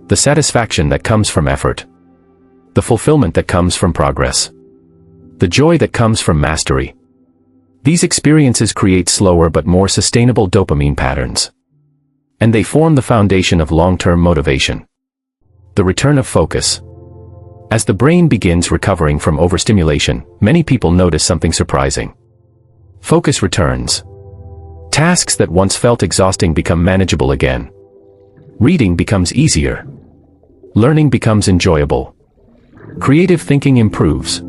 The satisfaction that comes from effort. The fulfillment that comes from progress. The joy that comes from mastery. These experiences create slower but more sustainable dopamine patterns. And they form the foundation of long-term motivation. The return of focus. As the brain begins recovering from overstimulation, many people notice something surprising. Focus returns. Tasks that once felt exhausting become manageable again. Reading becomes easier. Learning becomes enjoyable. Creative thinking improves.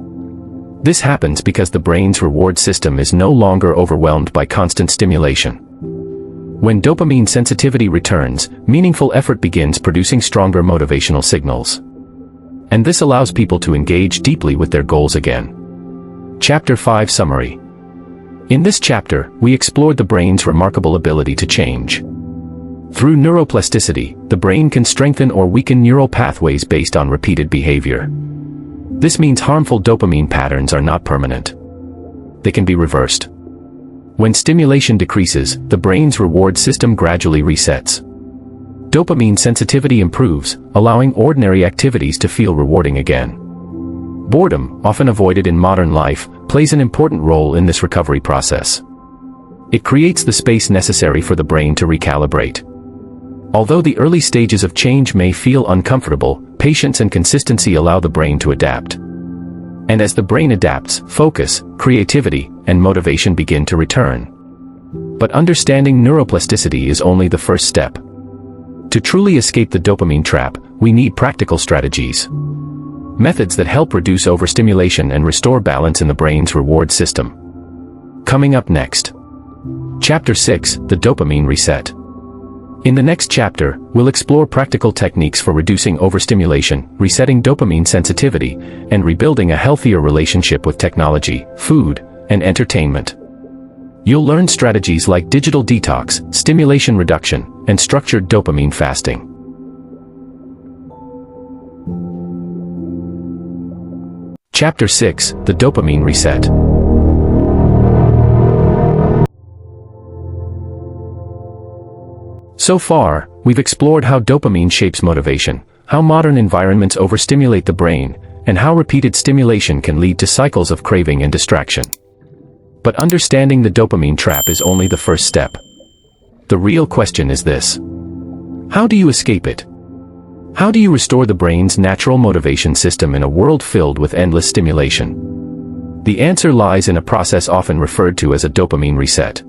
This happens because the brain's reward system is no longer overwhelmed by constant stimulation. When dopamine sensitivity returns, meaningful effort begins producing stronger motivational signals. And this allows people to engage deeply with their goals again. Chapter 5 Summary. In this chapter, we explored the brain's remarkable ability to change. Through neuroplasticity, the brain can strengthen or weaken neural pathways based on repeated behavior. This means harmful dopamine patterns are not permanent. They can be reversed. When stimulation decreases, the brain's reward system gradually resets. Dopamine sensitivity improves, allowing ordinary activities to feel rewarding again. Boredom, often avoided in modern life, plays an important role in this recovery process. It creates the space necessary for the brain to recalibrate. Although the early stages of change may feel uncomfortable, patience and consistency allow the brain to adapt. And as the brain adapts, focus, creativity, and motivation begin to return. But understanding neuroplasticity is only the first step. To truly escape the dopamine trap, we need practical strategies. Methods that help reduce overstimulation and restore balance in the brain's reward system. Coming up next. Chapter 6, The Dopamine Reset. In the next chapter, we'll explore practical techniques for reducing overstimulation, resetting dopamine sensitivity, and rebuilding a healthier relationship with technology, food, and entertainment. You'll learn strategies like digital detox, stimulation reduction, and structured dopamine fasting. Chapter 6, The Dopamine Reset. So far, we've explored how dopamine shapes motivation, how modern environments overstimulate the brain, and how repeated stimulation can lead to cycles of craving and distraction. But understanding the dopamine trap is only the first step. The real question is this: how do you escape it? How do you restore the brain's natural motivation system in a world filled with endless stimulation? The answer lies in a process often referred to as a dopamine reset.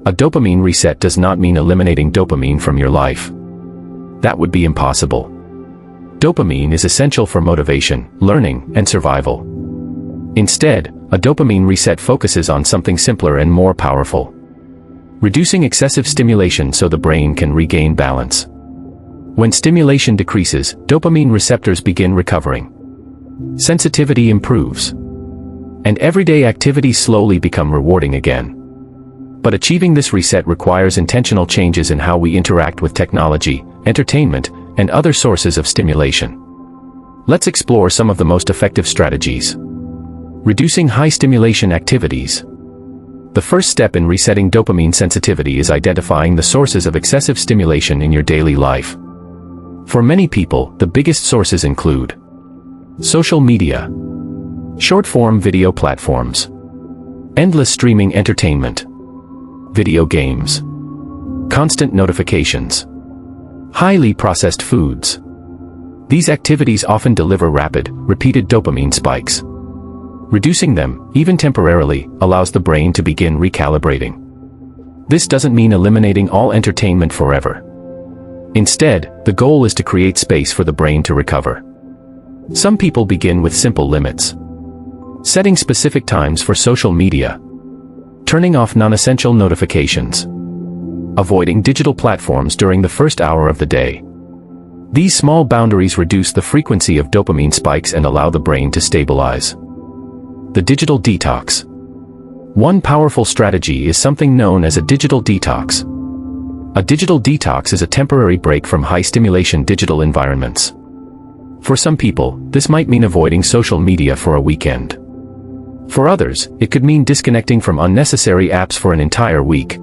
A dopamine reset does not mean eliminating dopamine from your life. That would be impossible. Dopamine is essential for motivation, learning, and survival. Instead, a dopamine reset focuses on something simpler and more powerful. Reducing excessive stimulation so the brain can regain balance. When stimulation decreases, dopamine receptors begin recovering. Sensitivity improves. And everyday activities slowly become rewarding again. But achieving this reset requires intentional changes in how we interact with technology, entertainment, and other sources of stimulation. Let's explore some of the most effective strategies. Reducing high-stimulation activities. The first step in resetting dopamine sensitivity is identifying the sources of excessive stimulation in your daily life. For many people, the biggest sources include social media, short-form video platforms, endless streaming entertainment, video games, constant notifications, highly processed foods. These activities often deliver rapid, repeated dopamine spikes. Reducing them, even temporarily, allows the brain to begin recalibrating. This doesn't mean eliminating all entertainment forever. Instead, the goal is to create space for the brain to recover. Some people begin with simple limits. Setting specific times for social media. Turning off non-essential notifications. Avoiding digital platforms during the first hour of the day. These small boundaries reduce the frequency of dopamine spikes and allow the brain to stabilize. The digital detox. One powerful strategy is something known as a digital detox. A digital detox is a temporary break from high-stimulation digital environments. For some people, this might mean avoiding social media for a weekend. For others, it could mean disconnecting from unnecessary apps for an entire week.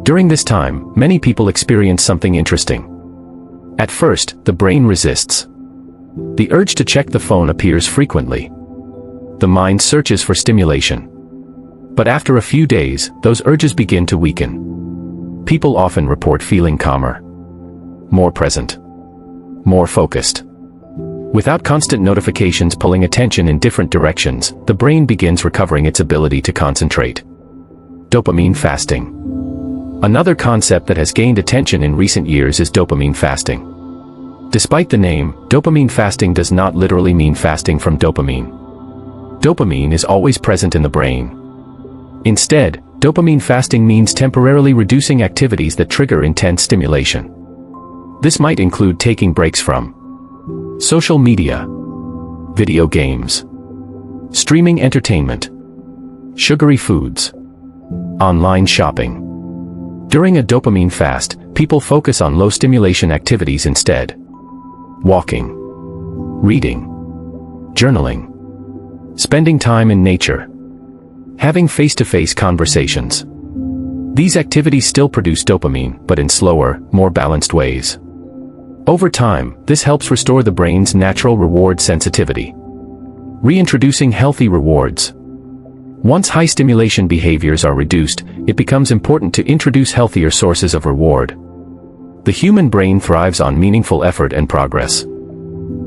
During this time, many people experience something interesting. At first, the brain resists. The urge to check the phone appears frequently. The mind searches for stimulation. But after a few days, those urges begin to weaken. People often report feeling calmer, more present, more focused. Without constant notifications pulling attention in different directions, the brain begins recovering its ability to concentrate. Dopamine fasting. Another concept that has gained attention in recent years is dopamine fasting. Despite the name, dopamine fasting does not literally mean fasting from dopamine. Dopamine is always present in the brain. Instead, dopamine fasting means temporarily reducing activities that trigger intense stimulation. This might include taking breaks from social media, video games, streaming entertainment, sugary foods, online shopping. During a dopamine fast, people focus on low-stimulation activities instead. Walking, reading, journaling, spending time in nature, having face-to-face conversations. These activities still produce dopamine, but in slower, more balanced ways. Over time, this helps restore the brain's natural reward sensitivity. Reintroducing healthy rewards. Once high-stimulation behaviors are reduced, it becomes important to introduce healthier sources of reward. The human brain thrives on meaningful effort and progress.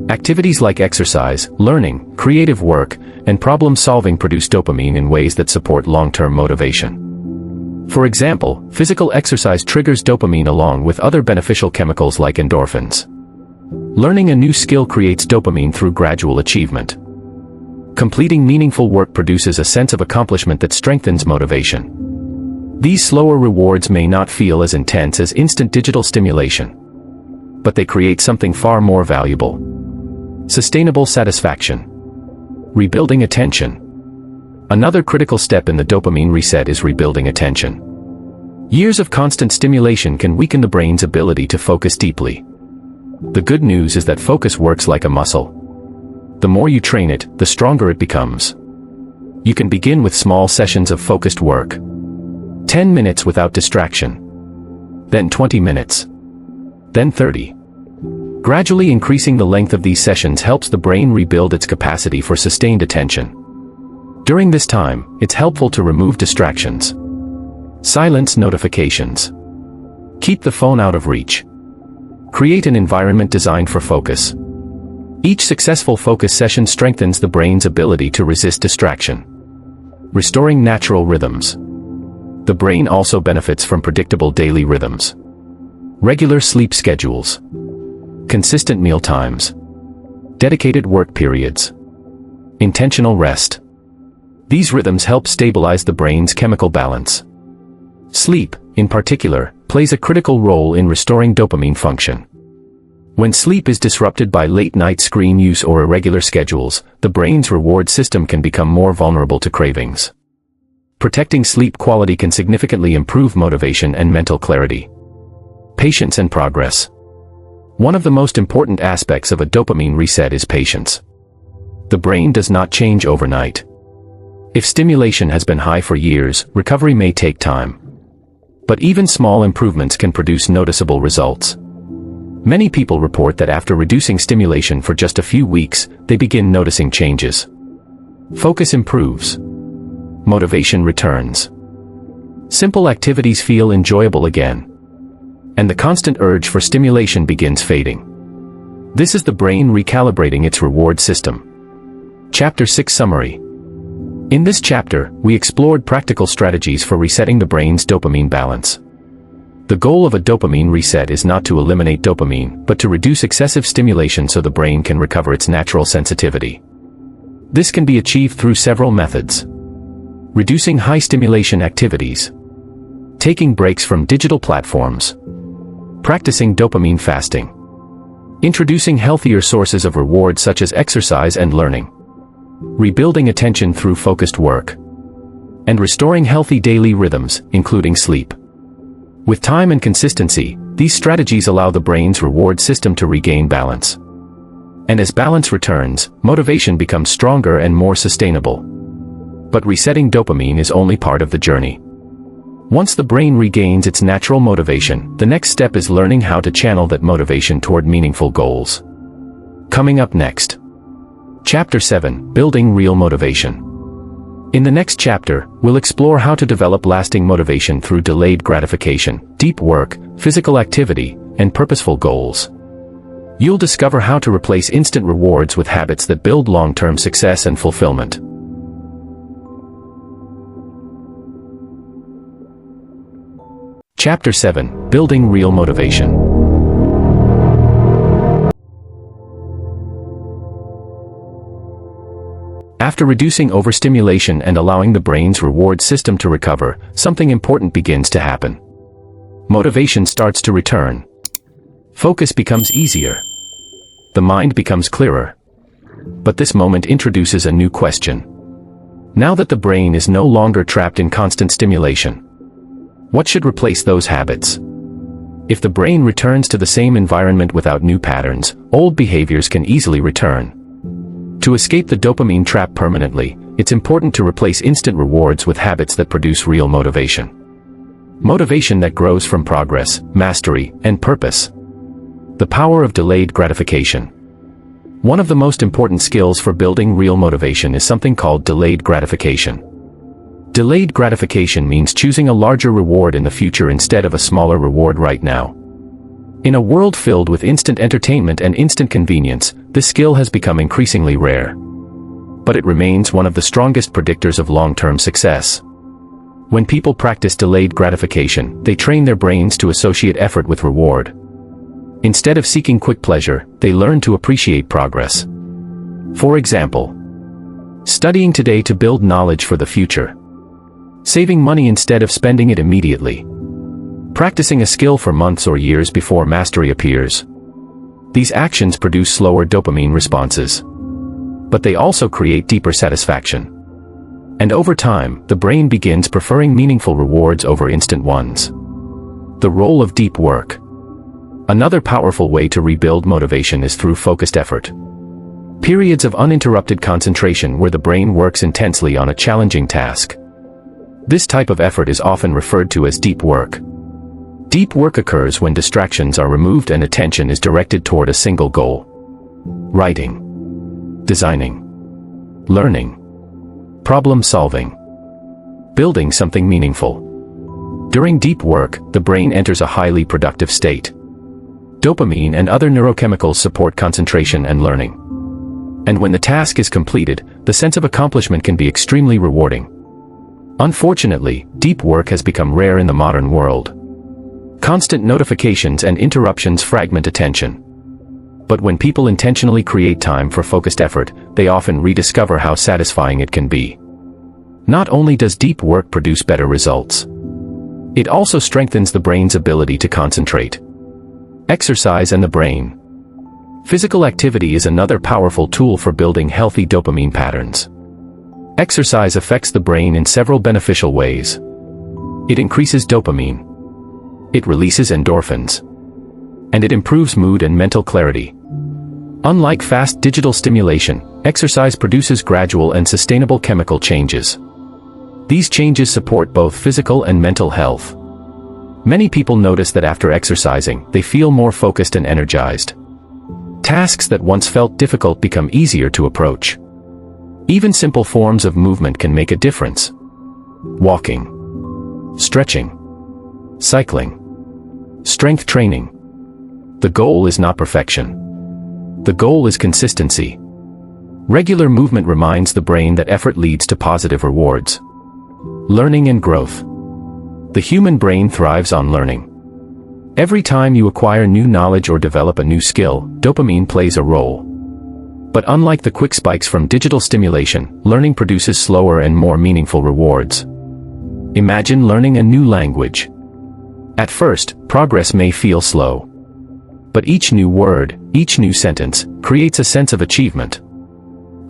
Activities like exercise, learning, creative work, and problem-solving produce dopamine in ways that support long-term motivation. For example, physical exercise triggers dopamine along with other beneficial chemicals like endorphins. Learning a new skill creates dopamine through gradual achievement. Completing meaningful work produces a sense of accomplishment that strengthens motivation. These slower rewards may not feel as intense as instant digital stimulation, but they create something far more valuable. Sustainable satisfaction. Rebuilding attention. Another critical step in the dopamine reset is rebuilding attention. Years of constant stimulation can weaken the brain's ability to focus deeply. The good news is that focus works like a muscle. The more you train it, the stronger it becomes. You can begin with small sessions of focused work. 10 minutes without distraction. Then 20 minutes. Then 30. Gradually increasing the length of these sessions helps the brain rebuild its capacity for sustained attention. During this time, it's helpful to remove distractions. Silence notifications. Keep the phone out of reach. Create an environment designed for focus. Each successful focus session strengthens the brain's ability to resist distraction. Restoring natural rhythms. The brain also benefits from predictable daily rhythms. Regular sleep schedules. Consistent meal times. Dedicated work periods. Intentional rest. These rhythms help stabilize the brain's chemical balance. Sleep, in particular, plays a critical role in restoring dopamine function. When sleep is disrupted by late-night screen use or irregular schedules, the brain's reward system can become more vulnerable to cravings. Protecting sleep quality can significantly improve motivation and mental clarity. Patience and progress. One of the most important aspects of a dopamine reset is patience. The brain does not change overnight. If stimulation has been high for years, recovery may take time. But even small improvements can produce noticeable results. Many people report that after reducing stimulation for just a few weeks, they begin noticing changes. Focus improves. Motivation returns. Simple activities feel enjoyable again. And the constant urge for stimulation begins fading. This is the brain recalibrating its reward system. Chapter 6 Summary. In this chapter, we explored practical strategies for resetting the brain's dopamine balance. The goal of a dopamine reset is not to eliminate dopamine, but to reduce excessive stimulation so the brain can recover its natural sensitivity. This can be achieved through several methods. Reducing high-stimulation activities. Taking breaks from digital platforms. Practicing dopamine fasting. Introducing healthier sources of reward such as exercise and learning. Rebuilding attention through focused work. And restoring healthy daily rhythms, including sleep. With time and consistency, these strategies allow the brain's reward system to regain balance. And as balance returns, motivation becomes stronger and more sustainable. But resetting dopamine is only part of the journey. Once the brain regains its natural motivation, the next step is learning how to channel that motivation toward meaningful goals. Coming up next. Chapter 7: Building Real Motivation. In the next chapter, we'll explore how to develop lasting motivation through delayed gratification, deep work, physical activity, and purposeful goals. You'll discover how to replace instant rewards with habits that build long-term success and fulfillment. Chapter 7: Building Real Motivation. After reducing overstimulation and allowing the brain's reward system to recover, something important begins to happen. Motivation starts to return. Focus becomes easier. The mind becomes clearer. But this moment introduces a new question. Now that the brain is no longer trapped in constant stimulation, what should replace those habits? If the brain returns to the same environment without new patterns, old behaviors can easily return. To escape the dopamine trap permanently, it's important to replace instant rewards with habits that produce real motivation. Motivation that grows from progress, mastery, and purpose. The power of delayed gratification. One of the most important skills for building real motivation is something called delayed gratification. Delayed gratification means choosing a larger reward in the future instead of a smaller reward right now. In a world filled with instant entertainment and instant convenience, this skill has become increasingly rare. But it remains one of the strongest predictors of long-term success. When people practice delayed gratification, they train their brains to associate effort with reward. Instead of seeking quick pleasure, they learn to appreciate progress. For example, studying today to build knowledge for the future. Saving money instead of spending it immediately. Practicing a skill for months or years before mastery appears. These actions produce slower dopamine responses. But they also create deeper satisfaction. And over time, the brain begins preferring meaningful rewards over instant ones. The role of deep work. Another powerful way to rebuild motivation is through focused effort. Periods of uninterrupted concentration where the brain works intensely on a challenging task. This type of effort is often referred to as deep work. Deep work occurs when distractions are removed and attention is directed toward a single goal. Writing. Designing. Learning. Problem solving. Building something meaningful. During deep work, the brain enters a highly productive state. Dopamine and other neurochemicals support concentration and learning. And when the task is completed, the sense of accomplishment can be extremely rewarding. Unfortunately, deep work has become rare in the modern world. Constant notifications and interruptions fragment attention. But when people intentionally create time for focused effort, they often rediscover how satisfying it can be. Not only does deep work produce better results, it also strengthens the brain's ability to concentrate. Exercise and the brain. Physical activity is another powerful tool for building healthy dopamine patterns. Exercise affects the brain in several beneficial ways. It increases dopamine. It releases endorphins. And it improves mood and mental clarity. Unlike fast digital stimulation, exercise produces gradual and sustainable chemical changes. These changes support both physical and mental health. Many people notice that after exercising, they feel more focused and energized. Tasks that once felt difficult become easier to approach. Even simple forms of movement can make a difference. Walking. Stretching. Cycling. Strength training. The goal is not perfection. The goal is consistency. Regular movement reminds the brain that effort leads to positive rewards. Learning and growth. The human brain thrives on learning. Every time you acquire new knowledge or develop a new skill, dopamine plays a role. But unlike the quick spikes from digital stimulation, learning produces slower and more meaningful rewards. Imagine learning a new language. At first, progress may feel slow. But each new word, each new sentence, creates a sense of achievement.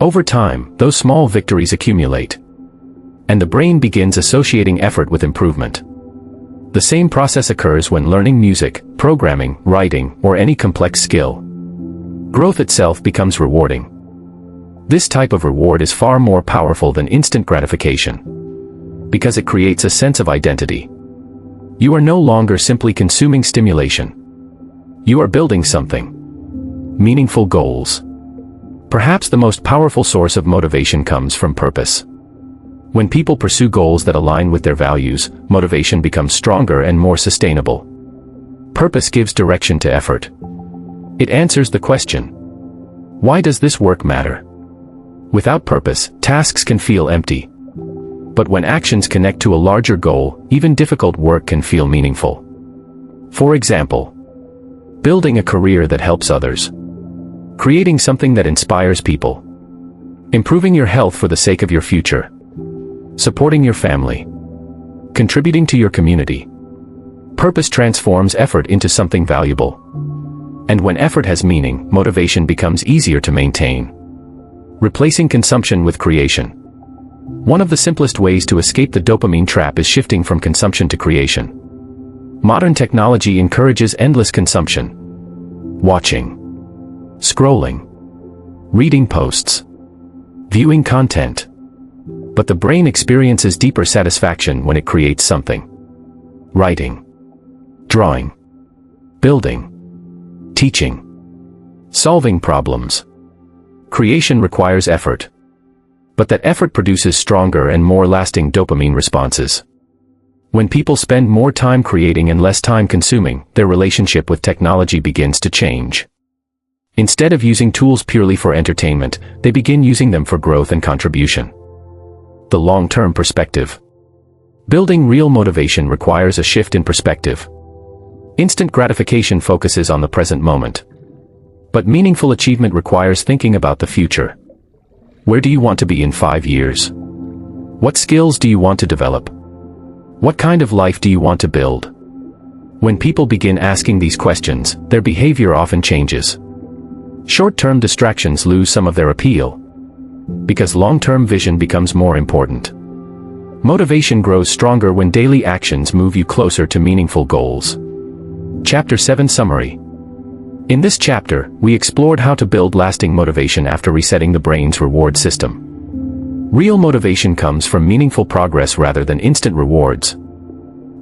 Over time, those small victories accumulate. And the brain begins associating effort with improvement. The same process occurs when learning music, programming, writing, or any complex skill. Growth itself becomes rewarding. This type of reward is far more powerful than instant gratification, because it creates a sense of identity. You are no longer simply consuming stimulation. You are building something. Meaningful goals. Perhaps the most powerful source of motivation comes from purpose. When people pursue goals that align with their values, motivation becomes stronger and more sustainable. Purpose gives direction to effort. It answers the question, why does this work matter? Without purpose, tasks can feel empty. But when actions connect to a larger goal, even difficult work can feel meaningful. For example, building a career that helps others. Creating something that inspires people. Improving your health for the sake of your future. Supporting your family. Contributing to your community. Purpose transforms effort into something valuable. And when effort has meaning, motivation becomes easier to maintain. Replacing consumption with creation. One of the simplest ways to escape the dopamine trap is shifting from consumption to creation. Modern technology encourages endless consumption. Watching. Scrolling. Reading posts. Viewing content. But the brain experiences deeper satisfaction when it creates something. Writing. Drawing. Building. Teaching. Solving problems. Creation requires effort. But that effort produces stronger and more lasting dopamine responses. When people spend more time creating and less time consuming, their relationship with technology begins to change. Instead of using tools purely for entertainment, they begin using them for growth and contribution. The long-term perspective. Building real motivation requires a shift in perspective. Instant gratification focuses on the present moment. But meaningful achievement requires thinking about the future. Where do you want to be in 5 years? What skills do you want to develop? What kind of life do you want to build? When people begin asking these questions, their behavior often changes. Short-term distractions lose some of their appeal, because long-term vision becomes more important. Motivation grows stronger when daily actions move you closer to meaningful goals. Chapter 7 Summary. In this chapter, we explored how to build lasting motivation after resetting the brain's reward system. Real motivation comes from meaningful progress rather than instant rewards.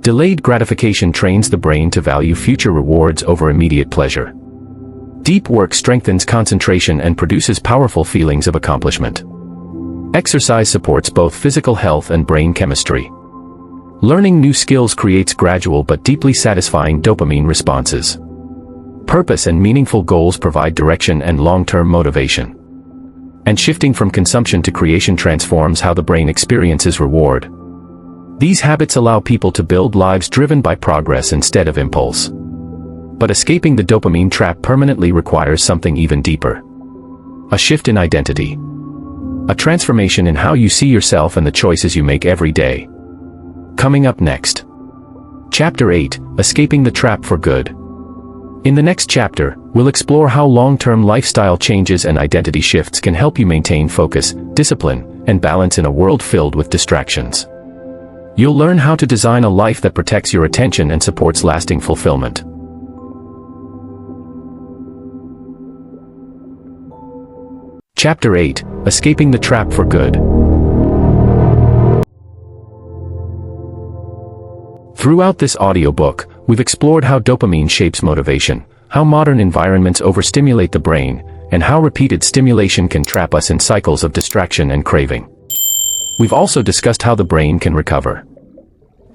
Delayed gratification trains the brain to value future rewards over immediate pleasure. Deep work strengthens concentration and produces powerful feelings of accomplishment. Exercise supports both physical health and brain chemistry. Learning new skills creates gradual but deeply satisfying dopamine responses. Purpose and meaningful goals provide direction and long-term motivation. And shifting from consumption to creation transforms how the brain experiences reward. These habits allow people to build lives driven by progress instead of impulse. But escaping the dopamine trap permanently requires something even deeper. A shift in identity. A transformation in how you see yourself and the choices you make every day. Coming up next. Chapter 8, Escaping the Trap for Good. In the next chapter, we'll explore how long-term lifestyle changes and identity shifts can help you maintain focus, discipline, and balance in a world filled with distractions. You'll learn how to design a life that protects your attention and supports lasting fulfillment. Chapter 8, Escaping the Trap for Good. Throughout this audiobook, we've explored how dopamine shapes motivation, how modern environments overstimulate the brain, and how repeated stimulation can trap us in cycles of distraction and craving. We've also discussed how the brain can recover,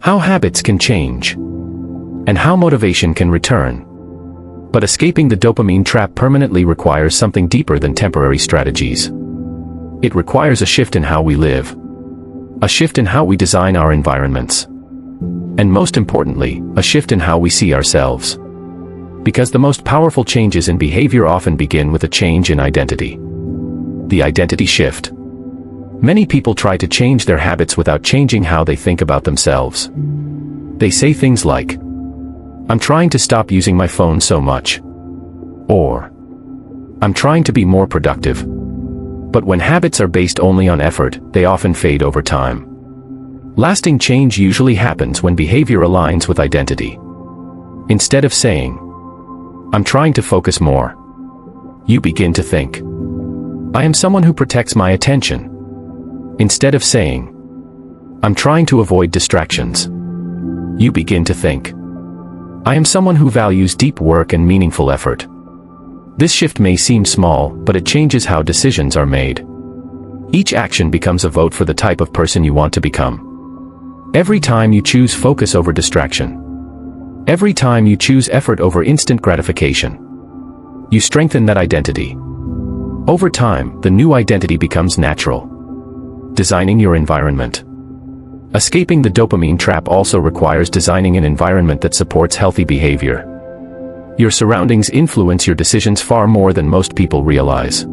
how habits can change, and how motivation can return. But escaping the dopamine trap permanently requires something deeper than temporary strategies. It requires a shift in how we live, a shift in how we design our environments, and most importantly, a shift in how we see ourselves. Because the most powerful changes in behavior often begin with a change in identity. The identity shift. Many people try to change their habits without changing how they think about themselves. They say things like, "I'm trying to stop using my phone so much," or "I'm trying to be more productive." But when habits are based only on effort, they often fade over time. Lasting change usually happens when behavior aligns with identity. Instead of saying, "I'm trying to focus more," you begin to think, "I am someone who protects my attention." Instead of saying, "I'm trying to avoid distractions," you begin to think, "I am someone who values deep work and meaningful effort." This shift may seem small, but it changes how decisions are made. Each action becomes a vote for the type of person you want to become. Every time you choose focus over distraction, every time you choose effort over instant gratification, you strengthen that identity. Over time, the new identity becomes natural. Designing your environment. Escaping the dopamine trap also requires designing an environment that supports healthy behavior. Your surroundings influence your decisions far more than most people realize.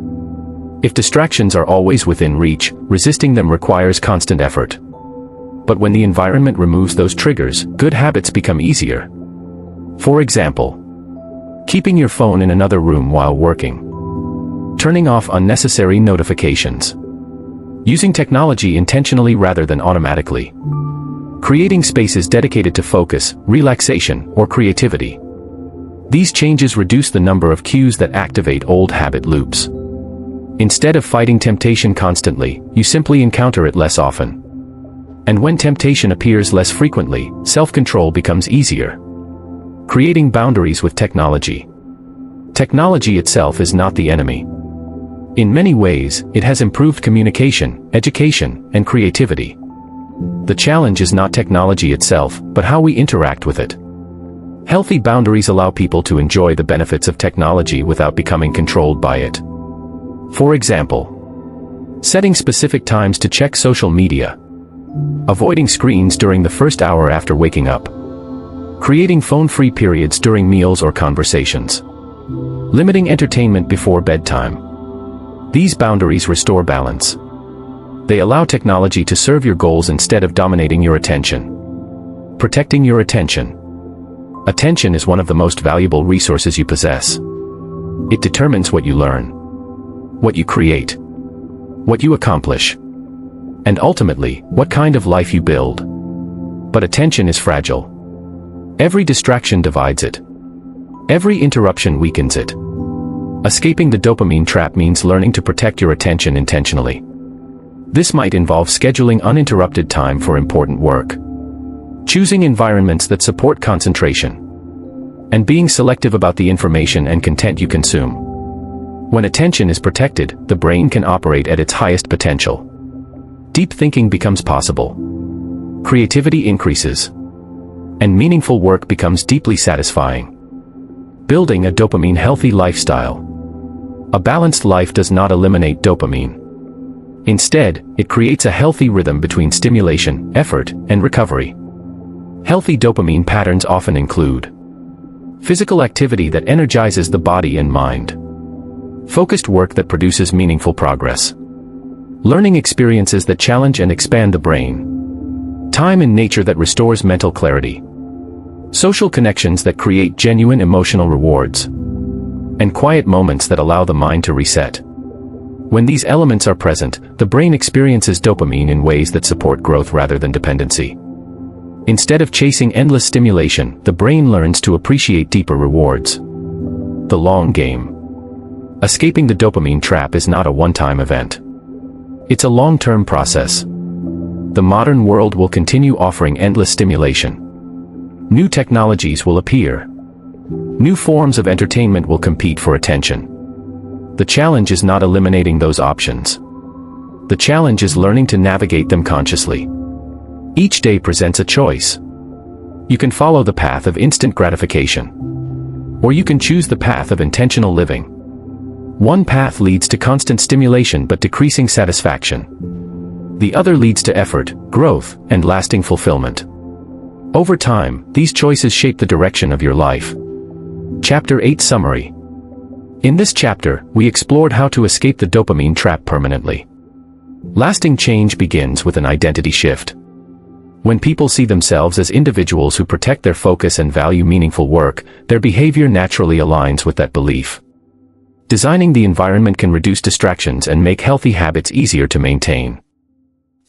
If distractions are always within reach, resisting them requires constant effort. But when the environment removes those triggers, good habits become easier. For example, keeping your phone in another room while working, turning off unnecessary notifications, using technology intentionally rather than automatically, creating spaces dedicated to focus, relaxation, or creativity. These changes reduce the number of cues that activate old habit loops. Instead of fighting temptation constantly, you simply encounter it less often. And when temptation appears less frequently, self-control becomes easier. Creating boundaries with technology. Technology itself is not the enemy. In many ways, it has improved communication, education, and creativity. The challenge is not technology itself, but how we interact with it. Healthy boundaries allow people to enjoy the benefits of technology without becoming controlled by it. For example, setting specific times to check social media, avoiding screens during the first hour after waking up, creating phone-free periods during meals or conversations, limiting entertainment before bedtime. These boundaries restore balance. They allow technology to serve your goals instead of dominating your attention. Protecting your attention. Attention is one of the most valuable resources you possess. It determines what you learn, what you create, what you accomplish, and ultimately, what kind of life you build. But attention is fragile. Every distraction divides it. Every interruption weakens it. Escaping the dopamine trap means learning to protect your attention intentionally. This might involve scheduling uninterrupted time for important work, choosing environments that support concentration, and being selective about the information and content you consume. When attention is protected, the brain can operate at its highest potential. Deep thinking becomes possible. Creativity increases. And meaningful work becomes deeply satisfying. Building a dopamine-healthy lifestyle. A balanced life does not eliminate dopamine. Instead, it creates a healthy rhythm between stimulation, effort, and recovery. Healthy dopamine patterns often include physical activity that energizes the body and mind, focused work that produces meaningful progress, learning experiences that challenge and expand the brain, time in nature that restores mental clarity, social connections that create genuine emotional rewards, and quiet moments that allow the mind to reset. When these elements are present, the brain experiences dopamine in ways that support growth rather than dependency. Instead of chasing endless stimulation, the brain learns to appreciate deeper rewards. The long game. Escaping the dopamine trap is not a one-time event. It's a long-term process. The modern world will continue offering endless stimulation. New technologies will appear. New forms of entertainment will compete for attention. The challenge is not eliminating those options. The challenge is learning to navigate them consciously. Each day presents a choice. You can follow the path of instant gratification, or you can choose the path of intentional living. One path leads to constant stimulation but decreasing satisfaction. The other leads to effort, growth, and lasting fulfillment. Over time, these choices shape the direction of your life. Chapter 8 Summary. In this chapter, we explored how to escape the dopamine trap permanently. Lasting change begins with an identity shift. When people see themselves as individuals who protect their focus and value meaningful work, their behavior naturally aligns with that belief. Designing the environment can reduce distractions and make healthy habits easier to maintain.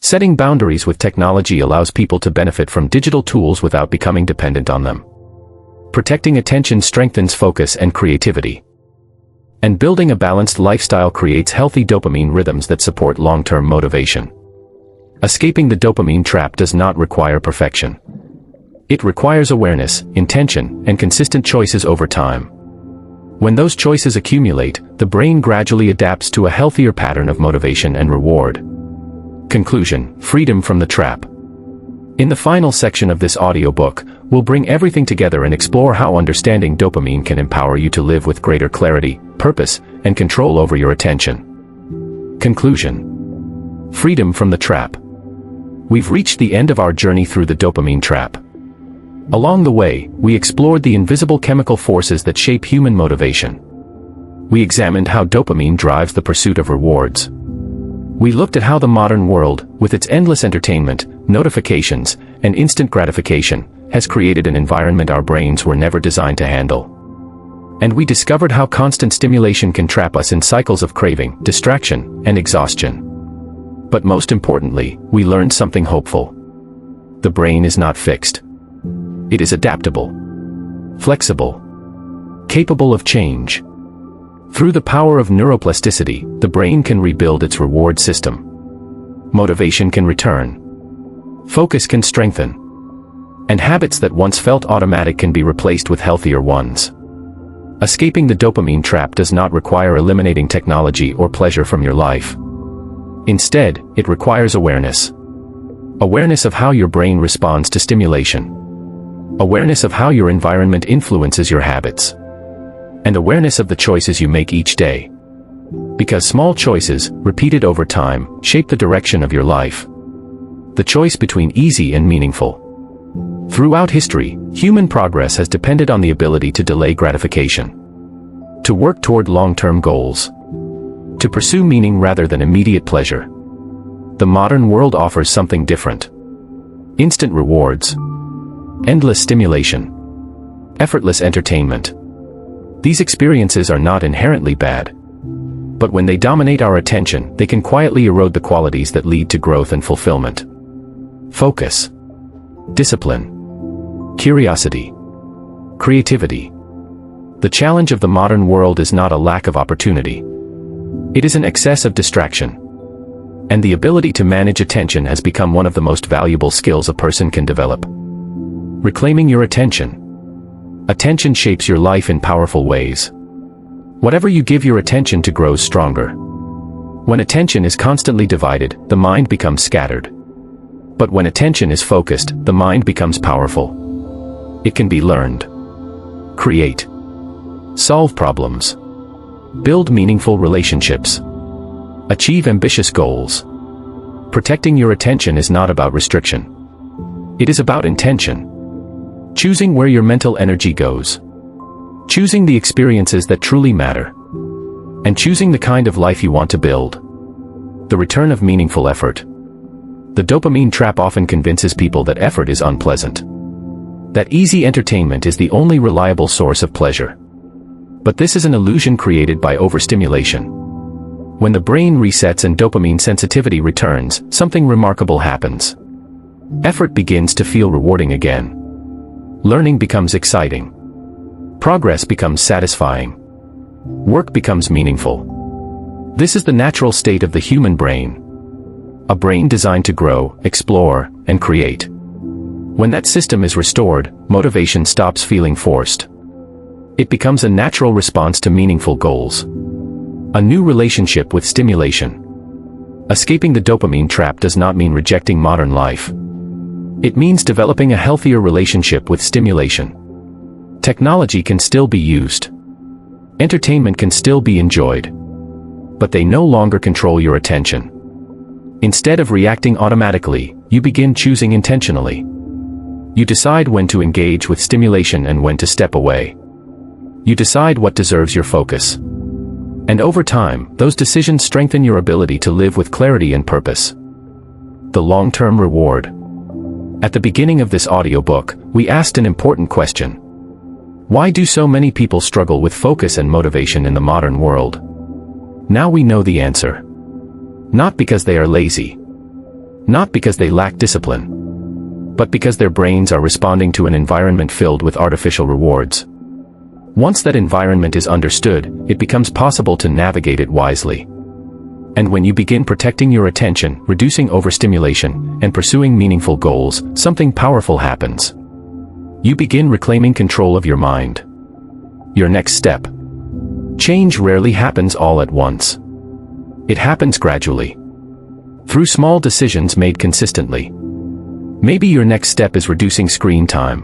Setting boundaries with technology allows people to benefit from digital tools without becoming dependent on them. Protecting attention strengthens focus and creativity. And building a balanced lifestyle creates healthy dopamine rhythms that support long-term motivation. Escaping the dopamine trap does not require perfection. It requires awareness, intention, and consistent choices over time. When those choices accumulate, the brain gradually adapts to a healthier pattern of motivation and reward. Conclusion: freedom from the trap. In the final section of this audiobook, we'll bring everything together and explore how understanding dopamine can empower you to live with greater clarity, purpose, and control over your attention. Conclusion: freedom from the trap. We've reached the end of our journey through the dopamine trap. Along the way, we explored the invisible chemical forces that shape human motivation. We examined how dopamine drives the pursuit of rewards. We looked at how the modern world, with its endless entertainment, notifications, and instant gratification, has created an environment our brains were never designed to handle. And we discovered how constant stimulation can trap us in cycles of craving, distraction, and exhaustion. But most importantly, we learned something hopeful. The brain is not fixed. It is adaptable, flexible, capable of change. Through the power of neuroplasticity, the brain can rebuild its reward system. Motivation can return. Focus can strengthen. And habits that once felt automatic can be replaced with healthier ones. Escaping the dopamine trap does not require eliminating technology or pleasure from your life. Instead, it requires awareness. Awareness of how your brain responds to stimulation. Awareness of how your environment influences your habits. And awareness of the choices you make each day. Because small choices, repeated over time, shape the direction of your life. The choice between easy and meaningful. Throughout history, human progress has depended on the ability to delay gratification. To work toward long-term goals. To pursue meaning rather than immediate pleasure. The modern world offers something different. Instant rewards. Endless stimulation. Effortless entertainment. These experiences are not inherently bad. But when they dominate our attention, they can quietly erode the qualities that lead to growth and fulfillment. Focus. Discipline. Curiosity. Creativity. The challenge of the modern world is not a lack of opportunity. It is an excess of distraction. And the ability to manage attention has become one of the most valuable skills a person can develop. Reclaiming your attention. Attention shapes your life in powerful ways. Whatever you give your attention to grows stronger. When attention is constantly divided, the mind becomes scattered. But when attention is focused, the mind becomes powerful. It can be learned. Create. Solve problems. Build meaningful relationships. Achieve ambitious goals. Protecting your attention is not about restriction. It is about intention. Choosing where your mental energy goes. Choosing the experiences that truly matter. And choosing the kind of life you want to build. The return of meaningful effort. The dopamine trap often convinces people that effort is unpleasant. That easy entertainment is the only reliable source of pleasure. But this is an illusion created by overstimulation. When the brain resets and dopamine sensitivity returns, something remarkable happens. Effort begins to feel rewarding again. Learning becomes exciting. Progress becomes satisfying. Work becomes meaningful. This is the natural state of the human brain. A brain designed to grow, explore, and create. When that system is restored, motivation stops feeling forced. It becomes a natural response to meaningful goals. A new relationship with stimulation. Escaping the dopamine trap does not mean rejecting modern life. It means developing a healthier relationship with stimulation. Technology can still be used. Entertainment can still be enjoyed. But they no longer control your attention. Instead of reacting automatically, you begin choosing intentionally. You decide when to engage with stimulation and when to step away. You decide what deserves your focus. And over time, those decisions strengthen your ability to live with clarity and purpose. The long-term reward. At the beginning of this audiobook, we asked an important question. Why do so many people struggle with focus and motivation in the modern world? Now we know the answer. Not because they are lazy. Not because they lack discipline, but because their brains are responding to an environment filled with artificial rewards. Once that environment is understood, it becomes possible to navigate it wisely. And when you begin protecting your attention, reducing overstimulation, and pursuing meaningful goals, something powerful happens. You begin reclaiming control of your mind. Your next step. Change rarely happens all at once. It happens gradually, through small decisions made consistently. Maybe your next step is reducing screen time.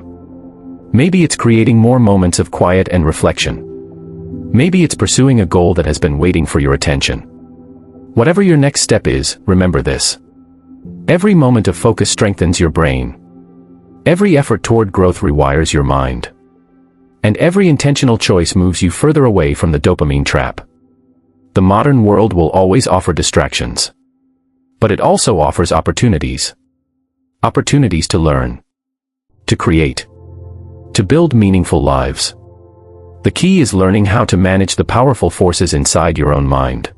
Maybe it's creating more moments of quiet and reflection. Maybe it's pursuing a goal that has been waiting for your attention. Whatever your next step is, remember this. Every moment of focus strengthens your brain. Every effort toward growth rewires your mind. And every intentional choice moves you further away from the dopamine trap. The modern world will always offer distractions. But it also offers opportunities. Opportunities to learn, to create, to build meaningful lives. The key is learning how to manage the powerful forces inside your own mind.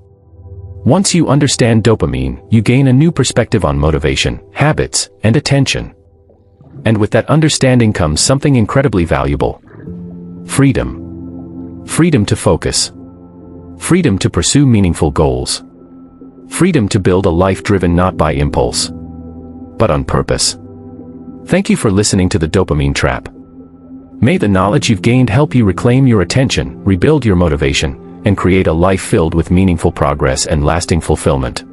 Once you understand dopamine, you gain a new perspective on motivation, habits, and attention. And with that understanding comes something incredibly valuable. Freedom. Freedom to focus. Freedom to pursue meaningful goals. Freedom to build a life driven not by impulse, but on purpose. Thank you for listening to the Dopamine Trap. May the knowledge you've gained help you reclaim your attention, rebuild your motivation, and create a life filled with meaningful progress and lasting fulfillment.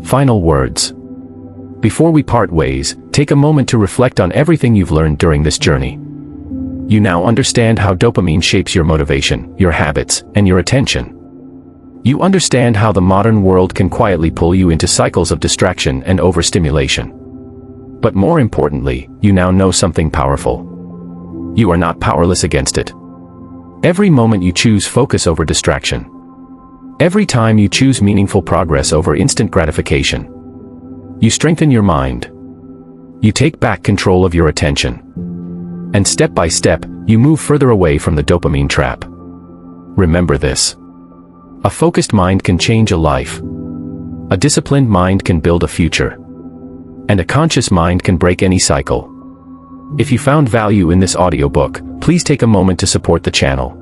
Final words. Before we part ways, take a moment to reflect on everything you've learned during this journey. You now understand how dopamine shapes your motivation, your habits, and your attention. You understand how the modern world can quietly pull you into cycles of distraction and overstimulation. But more importantly, you now know something powerful. You are not powerless against it. Every moment you choose focus over distraction. Every time you choose meaningful progress over instant gratification. You strengthen your mind. You take back control of your attention. And step by step, you move further away from the dopamine trap. Remember this. A focused mind can change a life. A disciplined mind can build a future. And a conscious mind can break any cycle. If you found value in this audiobook, please take a moment to support the channel.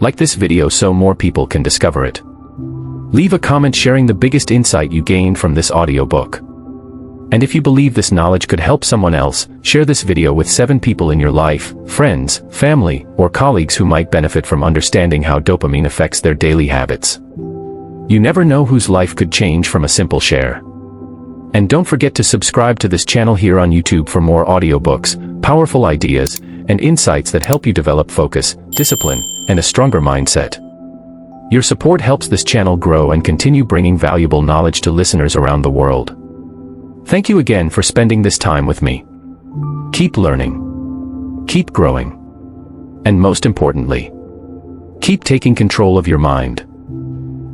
Like this video so more people can discover it. Leave a comment sharing the biggest insight you gained from this audiobook. And if you believe this knowledge could help someone else, share this video with 7 people in your life, friends, family, or colleagues who might benefit from understanding how dopamine affects their daily habits. You never know whose life could change from a simple share. And don't forget to subscribe to this channel here on YouTube for more audiobooks, powerful ideas, and insights that help you develop focus, discipline, and a stronger mindset. Your support helps this channel grow and continue bringing valuable knowledge to listeners around the world. Thank you again for spending this time with me. Keep learning. Keep growing. And most importantly, keep taking control of your mind.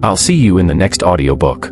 I'll see you in the next audiobook.